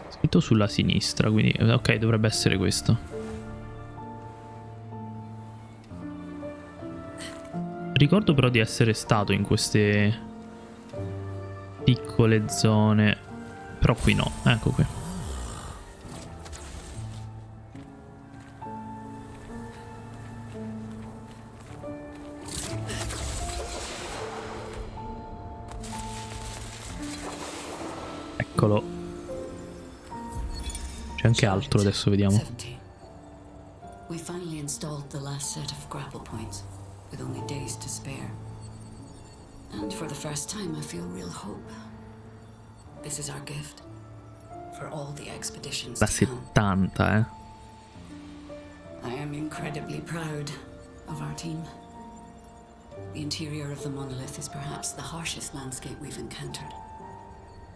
Scritto sulla sinistra, quindi ok, dovrebbe essere questo. Ricordo però di essere stato in queste piccole zone. Però qui no, ecco qui. Eccolo. C'è anche altro, adesso vediamo. 70. We finally installed the last set of grapple points, with only days to spare. And for the first time I feel real hope. This is our gift for all the expeditions Da to come. 70, I am incredibly proud of our team. The interior of the monolith is perhaps the harshest landscape we've encountered.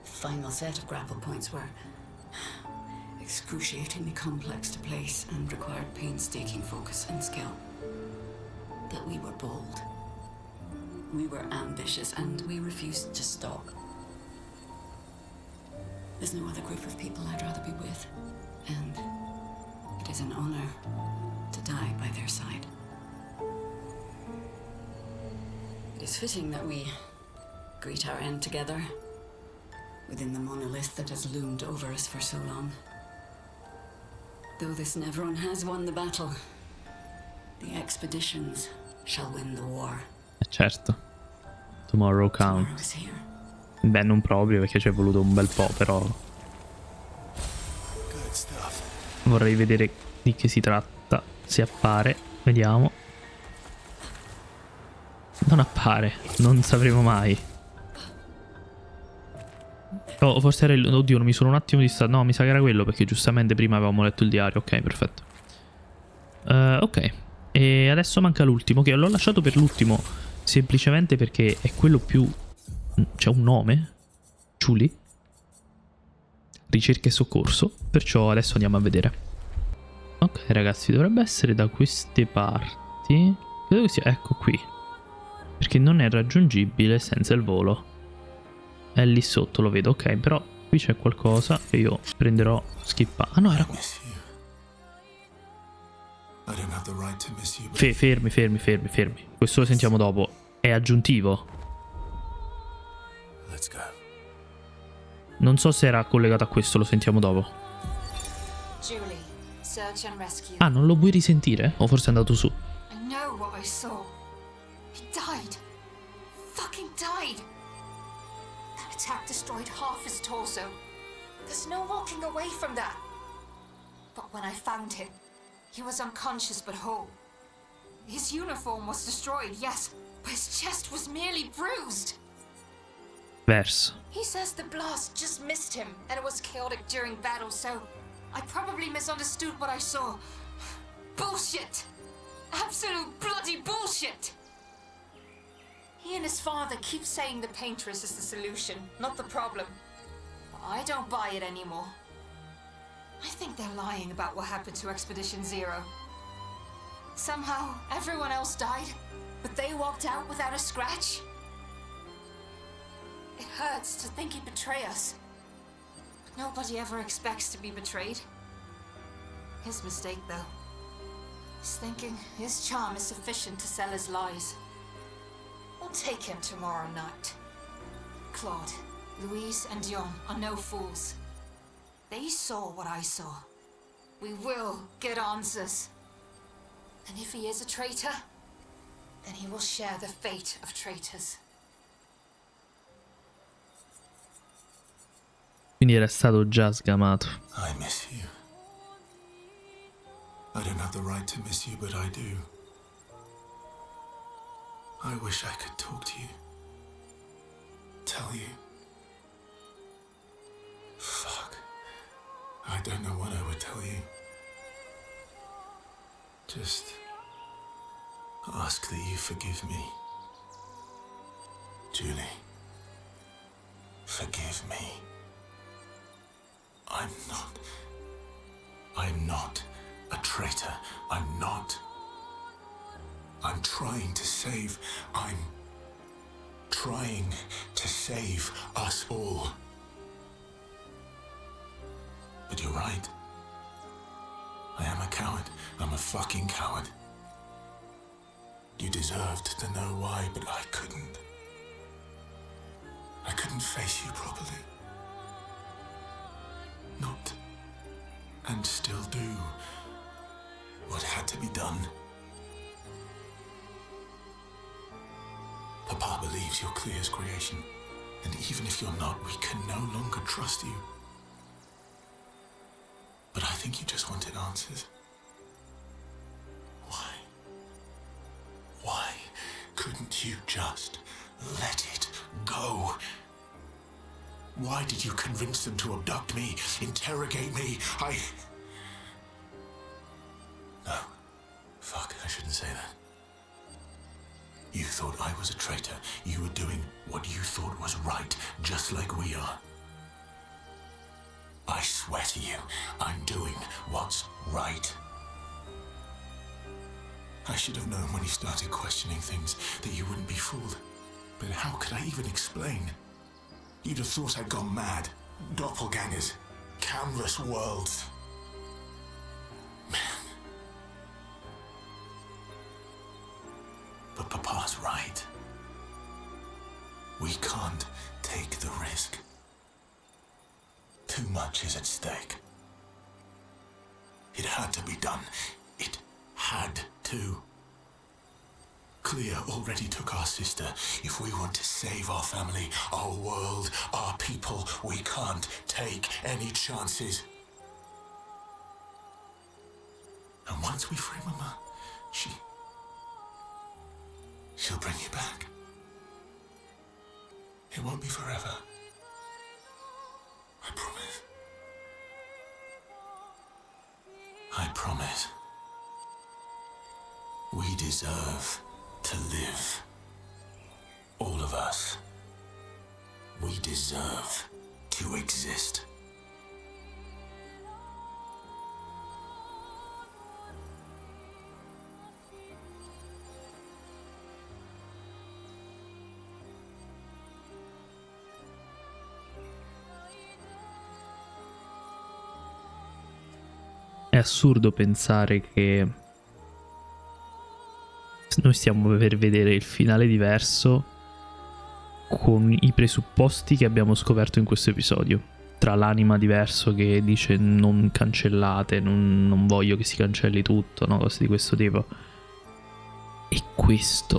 The final set of grapple points were excruciatingly complex to place and required painstaking focus and skill. But we were bold. We were ambitious, and we refused to stop. There's no other group of people I'd rather be with, and it is an honor to die by their side. It is fitting that we greet our end together within the monolith that has loomed over us for so long. Though this Nevron has won the battle, the expeditions shall win the war. Certo. Tomorrow Tomorrow counts. is here. Beh, non proprio perché ci è voluto un bel po', però Good stuff. vorrei vedere di che si tratta. Se appare, vediamo. Non appare, non sapremo mai. Oh, forse era il... Oddio, mi sono un attimo distratto. No, mi sa che era quello perché giustamente prima avevamo letto il diario. Ok, perfetto. Ok. E adesso manca l'ultimo, che l'ho lasciato per l'ultimo semplicemente perché è quello più... C'è un nome? Julie? Ricerca e soccorso. Perciò adesso andiamo a vedere. Ok ragazzi, dovrebbe essere da queste parti. Credo che sia... Ecco qui. Perché non è raggiungibile senza il volo. È lì sotto, lo vedo. Ok, però qui c'è qualcosa che io prenderò skippa. Ah no, era qua. Miss you. I don't have the right to miss you. Fermi. Questo lo sentiamo dopo. È aggiuntivo. Let's go. Non so se era collegato a questo, lo sentiamo dopo. Julie, search and rescue. Ah, non lo vuoi risentire? O forse è andato su? I know what I saw. He died. Fucking died. That attack destroyed half his torso. There's no walking away from that. But when I found him, he was unconscious but whole. His uniform was destroyed, yes, but his chest was merely bruised. Verso. He says the blast just missed him and it was chaotic during battle, so I probably misunderstood what I saw. Bullshit! Absolute bloody bullshit! He and his father keep saying the paintress is the solution, not the problem. I don't buy it anymore. I think they're lying about what happened to Expedition Zero. Somehow, everyone else died, but they walked out without a scratch. It hurts to think he'd betray us. But nobody ever expects to be betrayed. His mistake, though. He's thinking his charm is sufficient to sell his lies. We'll take him tomorrow night. Claude, Louise, and Dion are no fools. They saw what I saw. We will get answers. And if he is a traitor, then he will share the fate of traitors. Quindi era stato già sgamato. I miss you. I don't have the right to miss you, but I do. I wish I could talk to you. Tell you. Fuck. I don't know what I would tell you. Just ask that you forgive me. Julie. Forgive me. I'm not a traitor. I'm not. I'm trying to save us all. But you're right. I am a coward. I'm a fucking coward. You deserved to know why, but I couldn't. I couldn't face you properly. Not, and still do, what had to be done. Papa believes you're Clear's creation, and even if you're not, we can no longer trust you. But I think you just wanted answers. Why? Why couldn't you just let it go? Why did you convince them to abduct me, interrogate me? No. Fuck, I shouldn't say that. You thought was a traitor, you were doing what you thought was right, just like we are. I swear to you, I'm doing what's right. I should have known when you started questioning things that you wouldn't be fooled. But how could I even explain? You'd have thought I'd gone mad. Doppelgangers. Canvas worlds. Man. But Papa's right. We can't take the risk. Too much is at stake. It had to be done. It had to. Clea already took our sister. If we want to save our family, our world, our people, we can't take any chances. And once we free Mama, she'll bring you back. It won't be forever. I promise. I promise. We deserve to live. All of us. We deserve to exist. È assurdo pensare che noi stiamo per vedere il finale diverso con i presupposti che abbiamo scoperto in questo episodio. Tra l'anima diverso che dice non cancellate, non voglio che si cancelli tutto, no? Cose di questo tipo. E questo.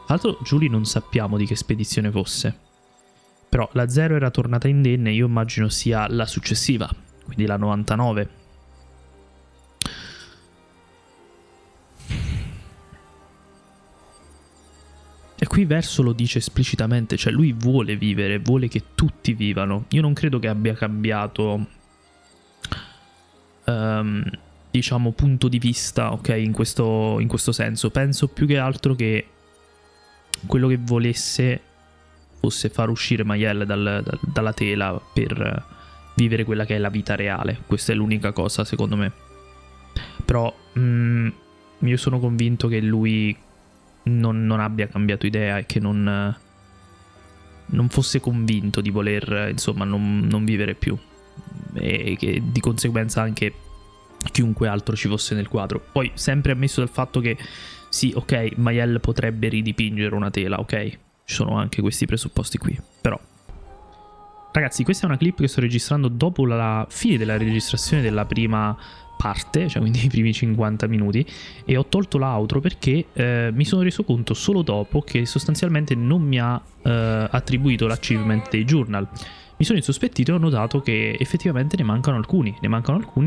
Tra l'altro Julie non sappiamo di che spedizione fosse. Però la 0 era tornata indenne, io immagino sia la successiva, quindi la 99. E qui Verso lo dice esplicitamente, cioè lui vuole vivere, vuole che tutti vivano. Io non credo che abbia cambiato, diciamo, punto di vista, ok, in questo senso. Penso più che altro che quello che volesse fosse far uscire Mayel dalla tela per vivere quella che è la vita reale. Questa è l'unica cosa, secondo me. Però io sono convinto che lui non abbia cambiato idea e che non fosse convinto di voler, insomma, non vivere più, e che di conseguenza anche chiunque altro ci fosse nel quadro. Poi sempre ammesso dal fatto che sì, ok, Mayel potrebbe ridipingere una tela, ok, ci sono anche questi presupposti qui. Però ragazzi, questa è una clip che sto registrando dopo la fine della registrazione della prima parte, cioè quindi i primi 50 minuti, e ho tolto l'outro perché mi sono reso conto solo dopo che sostanzialmente non mi ha attribuito l'achievement dei journal. Mi sono insospettito e ho notato che effettivamente ne mancano alcuni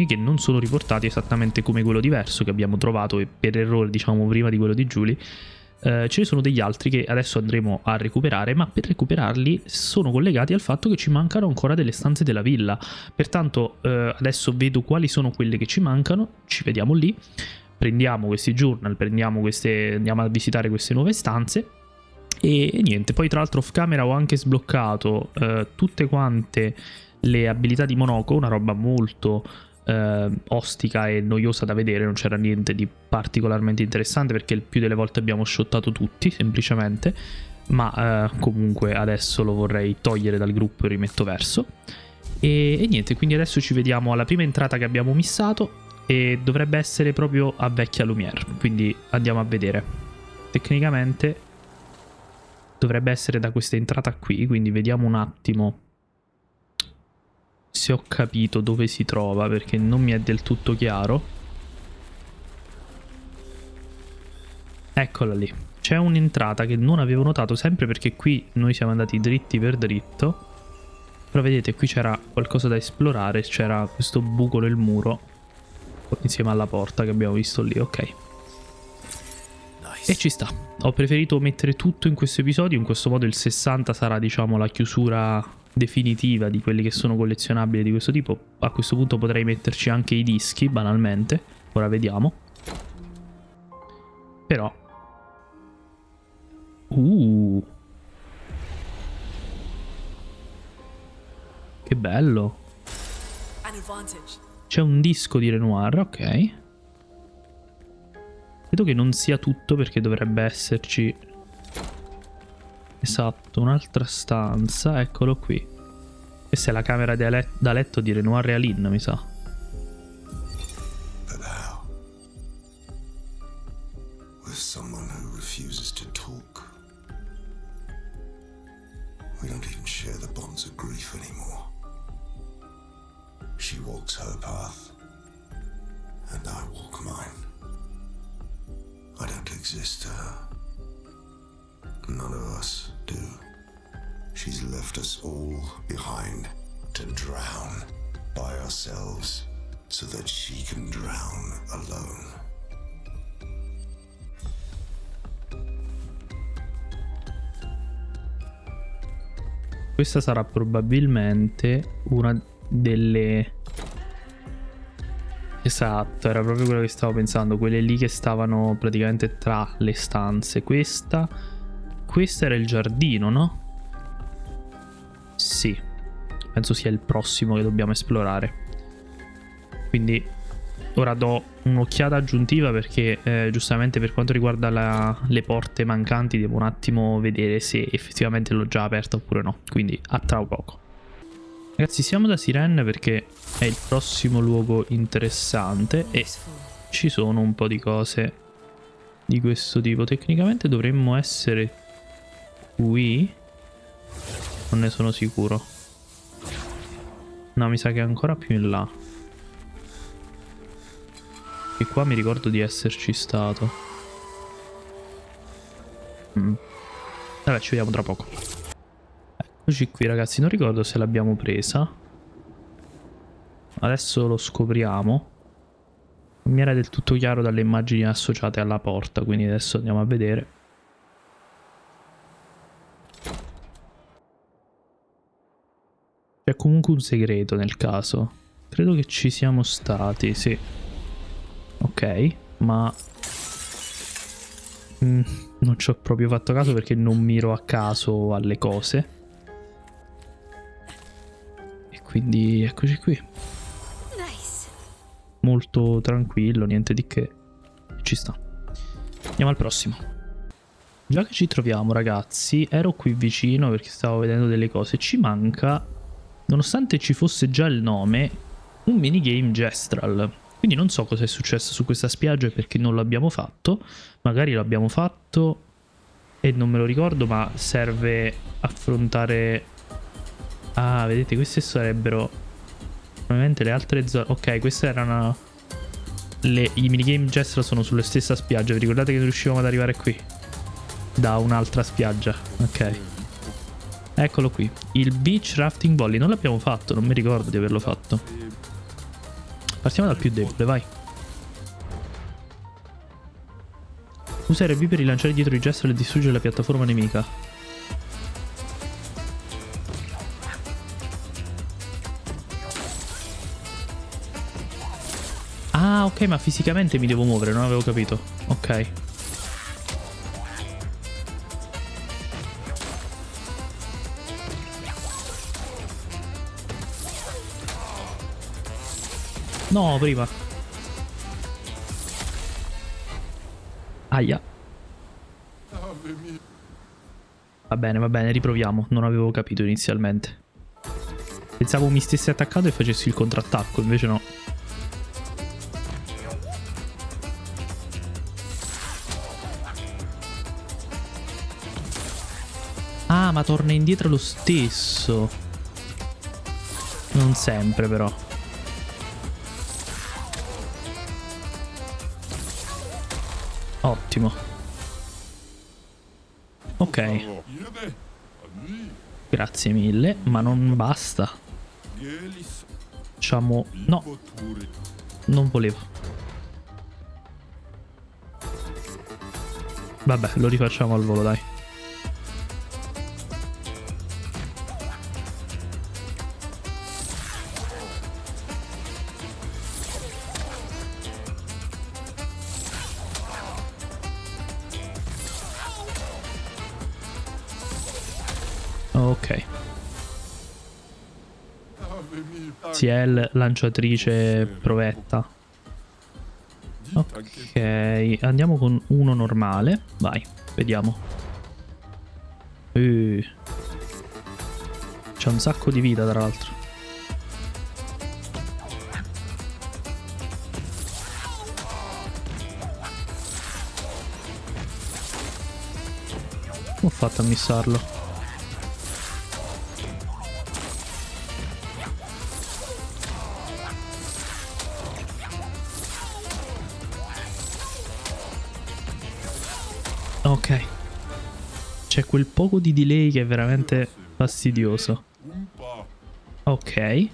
che non sono riportati esattamente come quello diverso che abbiamo trovato, e per errore, diciamo, prima di quello di Julie. Ce ne sono degli altri che adesso andremo a recuperare, ma per recuperarli sono collegati al fatto che ci mancano ancora delle stanze della villa. Pertanto adesso vedo quali sono quelle che ci mancano, ci vediamo lì, prendiamo questi journal, andiamo a visitare queste nuove stanze e niente. Poi tra l'altro off camera ho anche sbloccato tutte quante le abilità di Monoko, una roba molto ostica e noiosa da vedere, non c'era niente di particolarmente interessante perché il più delle volte abbiamo shottato tutti semplicemente, ma comunque adesso lo vorrei togliere dal gruppo e rimetto Verso e niente. Quindi adesso ci vediamo alla prima entrata che abbiamo missato e dovrebbe essere proprio a Vecchia Lumière, quindi andiamo a vedere. Tecnicamente dovrebbe essere da questa entrata qui, quindi vediamo un attimo se ho capito dove si trova, perché non mi è del tutto chiaro. Eccola lì. C'è un'entrata che non avevo notato, sempre perché qui noi siamo andati dritti per dritto. Però vedete, qui c'era qualcosa da esplorare, c'era questo buco nel muro insieme alla porta che abbiamo visto lì, ok. E ci sta. Ho preferito mettere tutto in questo episodio, in questo modo il 60 sarà, diciamo, la chiusura definitiva di quelli che sono collezionabili di questo tipo. A questo punto potrei metterci anche i dischi, banalmente. Ora vediamo. Però Che bello. An advantage. C'è un disco di Renoir, ok. Credo che non sia tutto perché dovrebbe esserci... Esatto, un'altra stanza, eccolo qui. Questa è la camera da letto di Renoir e Aline, mi sa. But how? With someone who refuses to talk. We don't even share the bonds of grief anymore. She walks her path, and I walk mine. I don't exist to her. None of us do. She's left us all behind to drown by ourselves so that she can drown alone. Questa sarà probabilmente una delle... Esatto, era proprio quello che stavo pensando. Quelle lì che stavano praticamente tra le stanze. Questa era il giardino, no? Sì. Penso sia il prossimo che dobbiamo esplorare. Quindi ora do un'occhiata aggiuntiva perché giustamente per quanto riguarda le porte mancanti devo un attimo vedere se effettivamente l'ho già aperta oppure no. Quindi a tra poco. Ragazzi, siamo da Sirenne perché è il prossimo luogo interessante e ci sono un po' di cose di questo tipo. Tecnicamente dovremmo essere qui. Non ne sono sicuro. No, mi sa che è ancora più in là. E qua mi ricordo di esserci stato. Vabbè, ci vediamo tra poco. Eccoci qui, ragazzi. Non ricordo se l'abbiamo presa. Adesso lo scopriamo. Non mi era del tutto chiaro dalle immagini associate alla porta, quindi adesso andiamo a vedere. C'è comunque un segreto nel caso. Credo che ci siamo stati, sì. Ok, ma... non ci ho proprio fatto caso perché non miro a caso alle cose. E quindi eccoci qui. Molto tranquillo, niente di che. Ci sta. Andiamo al prossimo. Già che ci troviamo, ragazzi, ero qui vicino perché stavo vedendo delle cose. Ci manca, nonostante ci fosse già il nome, un minigame Gestral. Quindi non so cosa è successo su questa spiaggia e perché non l'abbiamo fatto. Magari l'abbiamo fatto e non me lo ricordo, ma serve affrontare... Ah, vedete, queste sarebbero probabilmente le altre zone. Ok, queste erano i minigame Gestral, sono sulla stessa spiaggia. Vi ricordate che non riuscivamo ad arrivare qui da un'altra spiaggia? Ok, eccolo qui. Il beach rafting volley non l'abbiamo fatto, non mi ricordo di averlo fatto. Partiamo dal più debole, vai. Usa RB per rilanciare dietro i Gestral e distruggere la piattaforma nemica. Ah, ok, ma fisicamente mi devo muovere, non avevo capito. Ok. No, prima. Aia. Va bene, riproviamo. Non avevo capito inizialmente. Pensavo mi stessi attaccato e facessi il contrattacco, invece no. Ah, ma torna indietro lo stesso. Non sempre, però. Ottimo. Ok. Grazie mille, ma non basta. Facciamo... No. Non volevo. Vabbè, lo rifacciamo al volo, dai. Ok. Ciel, lanciatrice provetta. Ok, andiamo con uno normale. Vai, vediamo. C'è un sacco di vita, tra l'altro. Come ho fatto a missarlo? Ok. C'è quel poco di delay che è veramente fastidioso. Ok. E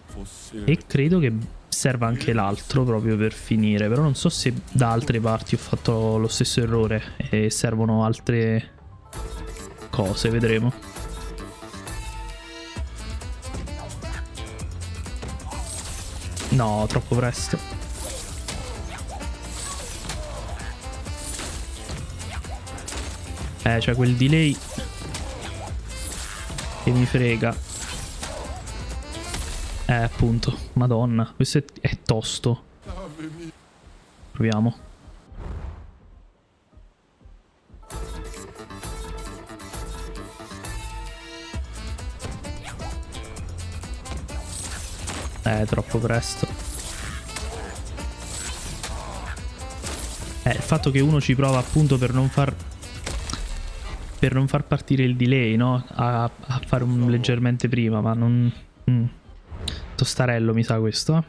credo che serva anche l'altro proprio per finire. Però non so se da altre parti ho fatto lo stesso errore e servono altre cose, vedremo. No, troppo presto. C'è quel delay che mi frega. Appunto. Madonna, questo è tosto. Proviamo. Troppo presto. Il fatto che uno ci prova appunto per non far partire il delay, no? A fare un leggermente prima, ma non... Tostarello mi sa questo,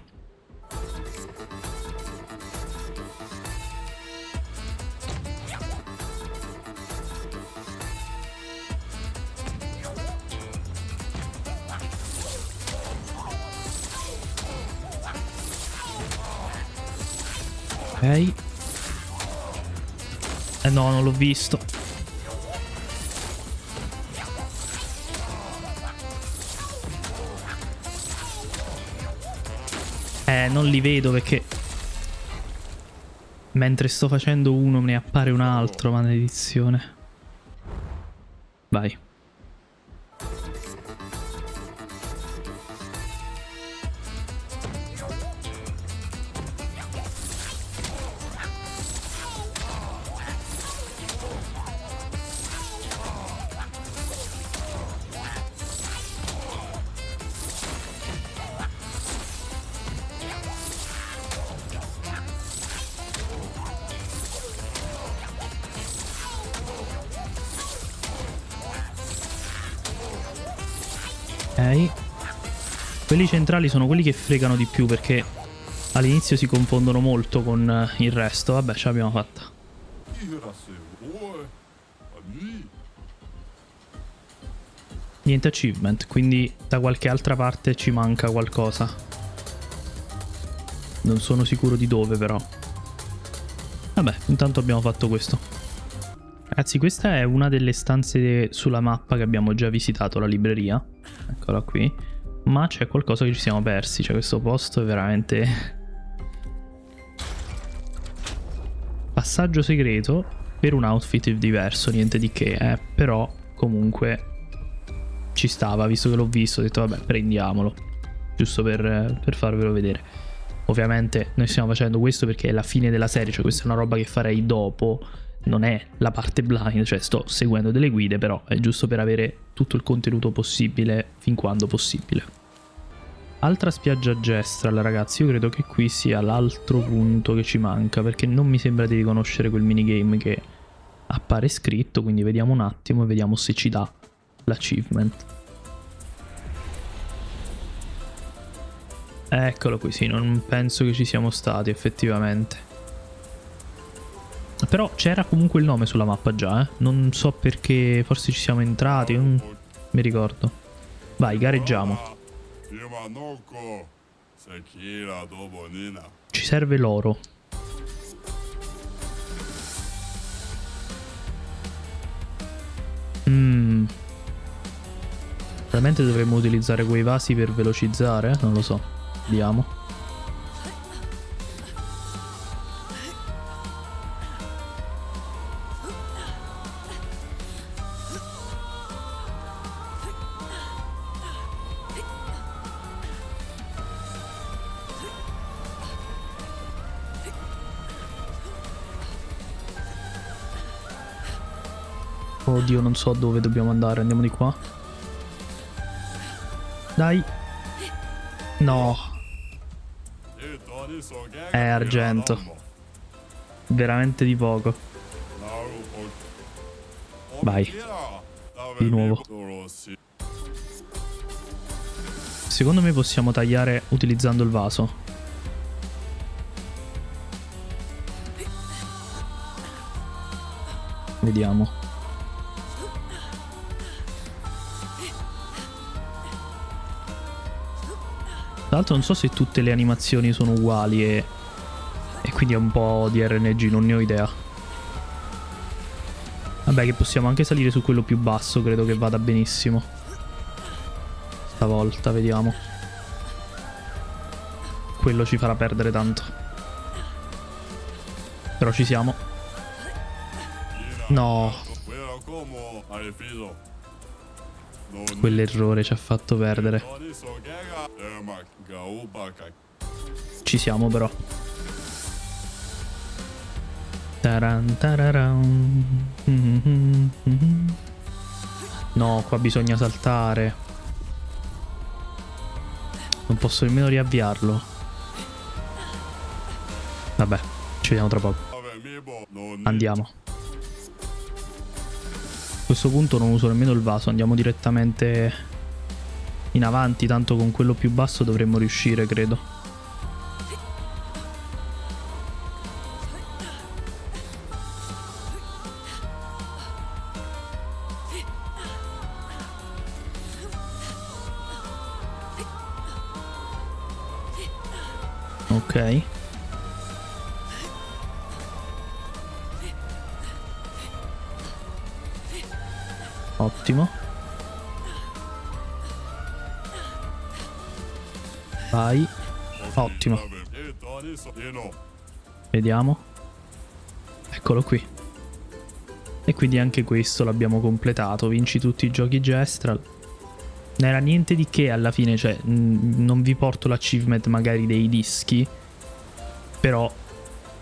Ok. No, non l'ho visto. Non li vedo perché mentre sto facendo uno me ne appare un altro, maledizione. Vai. Ok. Quelli centrali sono quelli che fregano di più perché all'inizio si confondono molto con il resto. Vabbè, ce l'abbiamo fatta. Niente achievement, quindi da qualche altra parte ci manca qualcosa. Non sono sicuro di dove però. Vabbè, intanto abbiamo fatto questo. Ragazzi, questa è una delle stanze sulla mappa che abbiamo già visitato, la libreria. Eccola qui. Ma c'è qualcosa che ci siamo persi. Cioè, questo posto è veramente... Passaggio segreto per un outfit diverso, niente di che, però comunque ci stava, visto che l'ho visto, ho detto vabbè, prendiamolo. Giusto per farvelo vedere. Ovviamente noi stiamo facendo questo perché è la fine della serie, cioè questa è una roba che farei dopo. Non è la parte blind, cioè sto seguendo delle guide, però è giusto per avere tutto il contenuto possibile fin quando possibile. Altra spiaggia a Gestral, ragazzi, io credo che qui sia l'altro punto che ci manca, perché non mi sembra di riconoscere quel minigame che appare scritto, quindi vediamo un attimo e vediamo se ci dà l'achievement. Eccolo qui, sì, non penso che ci siamo stati effettivamente. Però c'era comunque il nome sulla mappa già, non so perché, forse ci siamo entrati, non mi ricordo. Vai, gareggiamo. Ci serve l'oro. Probabilmente dovremmo utilizzare quei vasi per velocizzare, non lo so. Vediamo. Oddio, non so dove dobbiamo andare. Andiamo di qua. Dai. No. Argento. Veramente di poco. Vai. Di nuovo. Secondo me possiamo tagliare utilizzando il vaso. Vediamo. Tra l'altro non so se tutte le animazioni sono uguali e quindi è un po' di RNG, non ne ho idea. Vabbè, che possiamo anche salire su quello più basso, credo che vada benissimo. Stavolta, vediamo. Quello ci farà perdere tanto. Però ci siamo. No. Quell'errore ci ha fatto perdere. Ci siamo però. Taran tararan. No, qua bisogna saltare. Non posso nemmeno riavviarlo. Vabbè, ci vediamo tra poco. Andiamo. A questo punto non uso nemmeno il vaso, andiamo direttamente in avanti, tanto con quello più basso dovremmo riuscire, credo. Ok. Ottimo. Vai. Ottimo. Vediamo. Eccolo qui. E quindi anche questo l'abbiamo completato. Vinci tutti i giochi Gestral. Non era niente di che alla fine, cioè non vi porto l'achievement magari dei dischi, però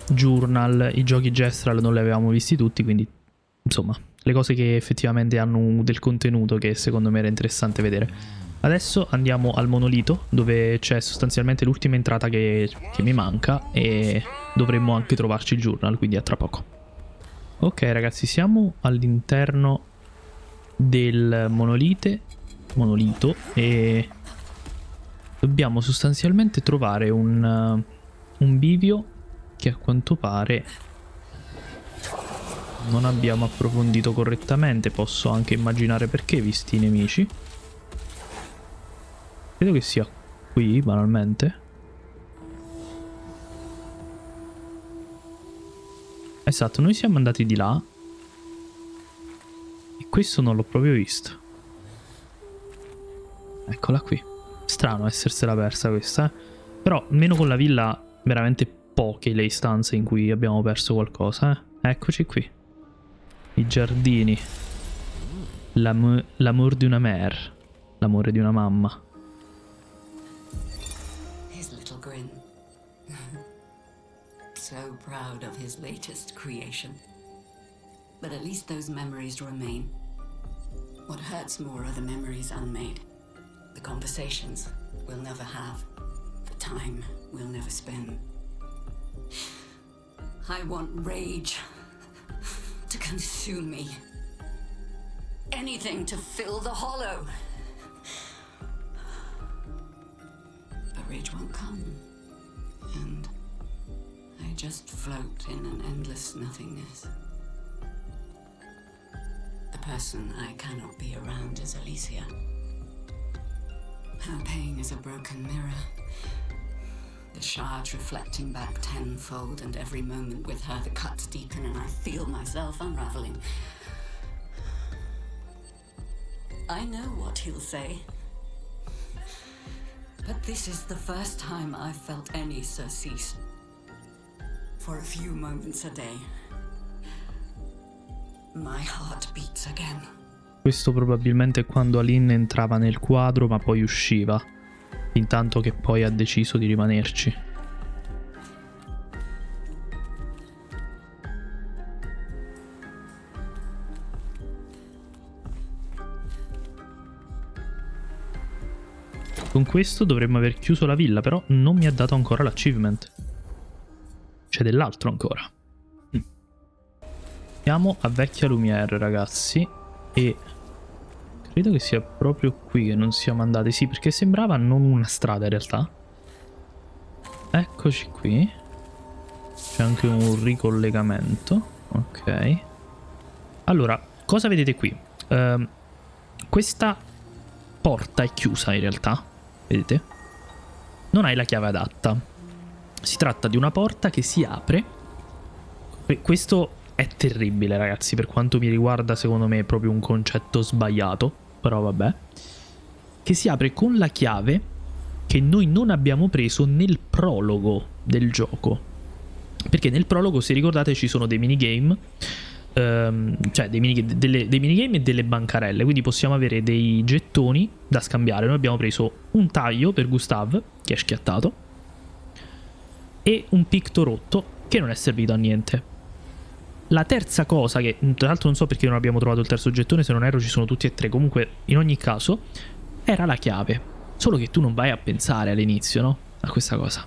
Journal, i giochi Gestral non li avevamo visti tutti, quindi insomma le cose che effettivamente hanno del contenuto che secondo me era interessante vedere. Adesso andiamo al monolito, dove c'è sostanzialmente l'ultima entrata che mi manca, e dovremmo anche trovarci il Journal, quindi a tra poco. Ok ragazzi, siamo all'interno del monolito e dobbiamo sostanzialmente trovare un bivio che a quanto pare non abbiamo approfondito correttamente. Posso anche immaginare perché, visti i nemici. Credo che sia qui, banalmente. Esatto, noi siamo andati di là e questo non l'ho proprio visto. Eccola qui. Strano essersela persa questa, però almeno con la villa veramente poche le istanze in cui abbiamo perso qualcosa, Eccoci qui. I giardini. L'amor di una mère. L'amore di una mamma. His little grin. So proud of his latest creation. But at least those memories remain. What hurts more are the memories unmade. The conversations we'll never have. The time we'll never spend. I want rage to consume me. Anything to fill the hollow. But rage won't come. And I just float in an endless nothingness. The person I cannot be around is Alicia. Her pain is a broken mirror. The shards reflecting back tenfold, and every moment with her the cuts deepen and I feel myself unraveling. I know what he'll say. But this is the first time I've felt any surcease. For a few moments a day, my heart beats again. Questo probabilmente è quando Aline entrava nel quadro ma poi usciva, intanto che poi ha deciso di rimanerci. Con questo dovremmo aver chiuso la villa, però non mi ha dato ancora l'achievement. C'è dell'altro ancora. Andiamo a Vecchia Lumiere, ragazzi. E credo che sia proprio qui che non siamo andati. Sì, perché sembrava non una strada in realtà. Eccoci qui. C'è anche un ricollegamento. Ok. Allora, cosa vedete qui? Questa porta è chiusa in realtà. Vedete? Non hai la chiave adatta. Si tratta di una porta che si apre. Questo è terribile, ragazzi. Per quanto mi riguarda, secondo me è proprio un concetto sbagliato. Però vabbè. Che si apre con la chiave che noi non abbiamo preso nel prologo del gioco. Perché nel prologo, se ricordate, ci sono dei minigame. Cioè dei minigame e delle bancarelle. Quindi possiamo avere dei gettoni da scambiare. Noi abbiamo preso un taglio per Gustav, che è schiattato, e un picto rotto, che non è servito a niente. La terza cosa, che tra l'altro non so perché non abbiamo trovato il terzo gettone, se non erro ci sono tutti e tre. Comunque in ogni caso era la chiave. Solo che tu non vai a pensare all'inizio, no? A questa cosa.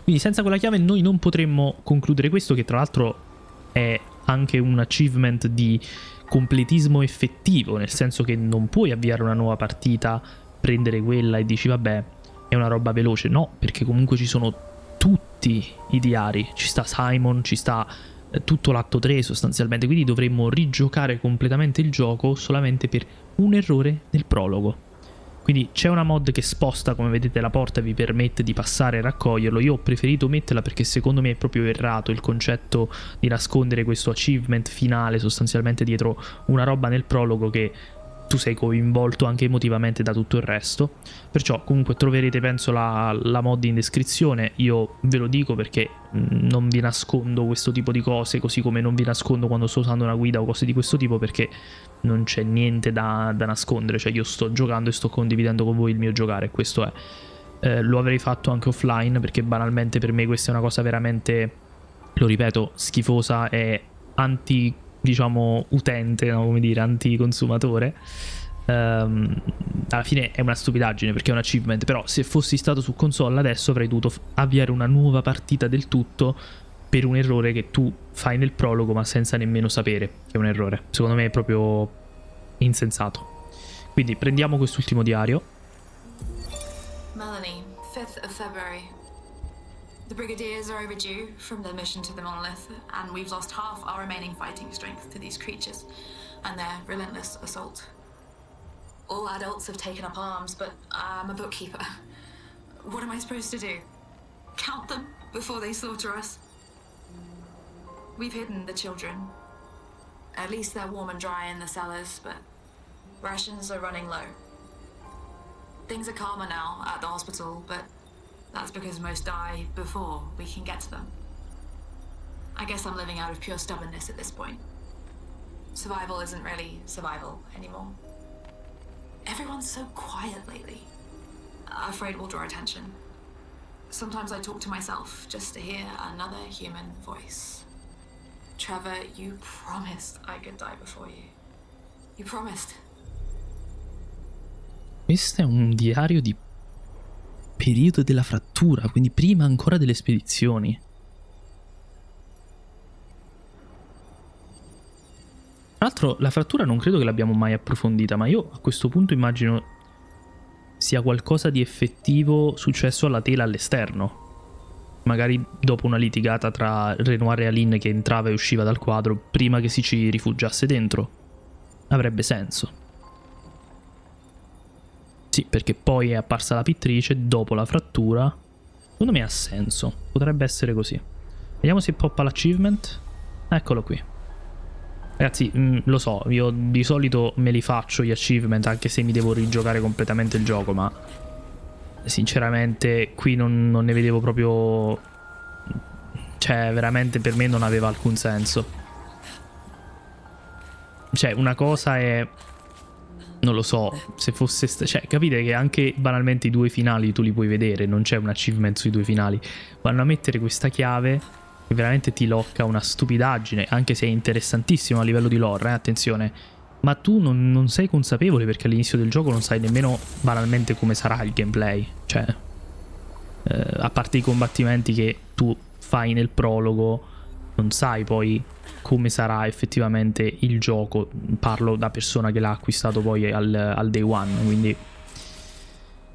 Quindi senza quella chiave noi non potremmo concludere questo, che tra l'altro è anche un achievement di completismo effettivo, nel senso che non puoi avviare una nuova partita, prendere quella e dici vabbè è una roba veloce. No, perché comunque ci sono tutti i diari, ci sta Simon, ci sta tutto l'atto 3 sostanzialmente, quindi dovremmo rigiocare completamente il gioco solamente per un errore nel prologo. Quindi c'è una mod che sposta, come vedete, la porta e vi permette di passare e raccoglierlo. Io ho preferito metterla perché secondo me è proprio errato il concetto di nascondere questo achievement finale sostanzialmente dietro una roba nel prologo che tu sei coinvolto anche emotivamente da tutto il resto. Perciò comunque troverete, penso, la mod in descrizione. Io ve lo dico perché non vi nascondo questo tipo di cose, così come non vi nascondo quando sto usando una guida o cose di questo tipo, perché non c'è niente da nascondere. Cioè io sto giocando e sto condividendo con voi il mio giocare, questo è. Lo avrei fatto anche offline perché banalmente per me questa è una cosa veramente, lo ripeto, schifosa e anti, diciamo, utente, no? Come dire, anticonsumatore. Alla fine è una stupidaggine perché è un achievement, però se fossi stato su console adesso avrei dovuto avviare una nuova partita del tutto per un errore che tu fai nel prologo ma senza nemmeno sapere che è un errore. Secondo me è proprio insensato. Quindi prendiamo quest'ultimo diario. Melanie, 5th of February. The Brigadiers are overdue from their mission to the Monolith, and we've lost half our remaining fighting strength to these creatures and their relentless assault. All adults have taken up arms, but I'm a bookkeeper. What am I supposed to do? Count them before they slaughter us? We've hidden the children. At least they're warm and dry in the cellars, but rations are running low. Things are calmer now at the hospital, but that's because most die before we can get to them. I guess I'm living out of pure stubbornness at this point. Survival isn't really survival anymore. Everyone's so quiet lately. Afraid we'll draw attention. Sometimes I talk to myself just to hear another human voice. Trevor, you promised I could die before you. You promised. Questo è un diario di periodo della frattura, quindi prima ancora delle spedizioni. Tra l'altro la frattura non credo che l'abbiamo mai approfondita, ma io a questo punto immagino sia qualcosa di effettivo successo alla tela all'esterno. Magari dopo una litigata tra Renoir e Aline che entrava e usciva dal quadro prima che si ci rifugiasse dentro. Avrebbe senso. Sì, perché poi è apparsa la pittrice dopo la frattura. Secondo me ha senso. Potrebbe essere così. Vediamo se poppa l'achievement. Eccolo qui. Ragazzi, lo so, io di solito me li faccio gli achievement anche se mi devo rigiocare completamente il gioco, ma sinceramente qui non ne vedevo proprio. Cioè, veramente per me non aveva alcun senso. Cioè, una cosa è, non lo so, se fosse cioè, capite che anche banalmente i due finali tu li puoi vedere, non c'è un achievement sui due finali. Vanno a mettere questa chiave che veramente ti locca una stupidaggine, anche se è interessantissimo a livello di lore, attenzione. ma tu non sei consapevole, perché all'inizio del gioco non sai nemmeno banalmente come sarà il gameplay. Cioè, a parte i combattimenti che tu fai nel prologo, non sai poi come sarà effettivamente il gioco. Parlo da persona che l'ha acquistato poi al day one, quindi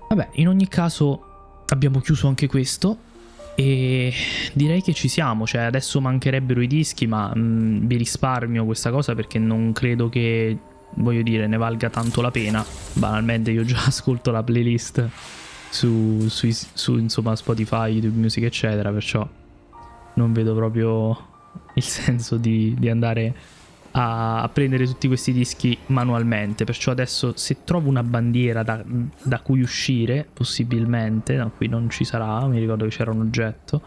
vabbè, in ogni caso abbiamo chiuso anche questo e direi che ci siamo. Cioè, adesso mancherebbero i dischi, ma vi risparmio questa cosa perché non credo che, voglio dire, ne valga tanto la pena. Banalmente io già ascolto la playlist su insomma Spotify, YouTube Music eccetera, perciò non vedo proprio il senso di andare a prendere tutti questi dischi manualmente. Perciò adesso, se trovo una bandiera da cui uscire, possibilmente, no, qui non ci sarà, mi ricordo che c'era un oggetto,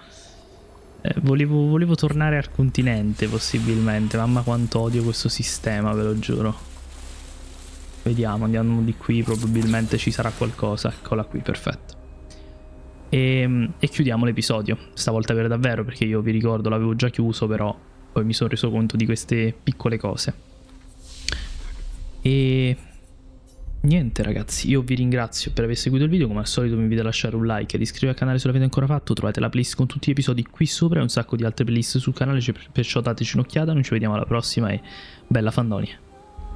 volevo tornare al continente possibilmente. Mamma quanto odio questo sistema, ve lo giuro. Vediamo, andiamo di qui, probabilmente ci sarà qualcosa. Eccola qui, perfetto. E chiudiamo l'episodio, stavolta per davvero, perché io vi ricordo l'avevo già chiuso, però poi mi sono reso conto di queste piccole cose. E niente ragazzi, io vi ringrazio per aver seguito il video. Come al solito vi invito a lasciare un like ed iscrivervi al canale se l'avete ancora fatto. Trovate la playlist con tutti gli episodi qui sopra e un sacco di altre playlist sul canale, perciò dateci un'occhiata. Noi ci vediamo alla prossima e bella fandonia.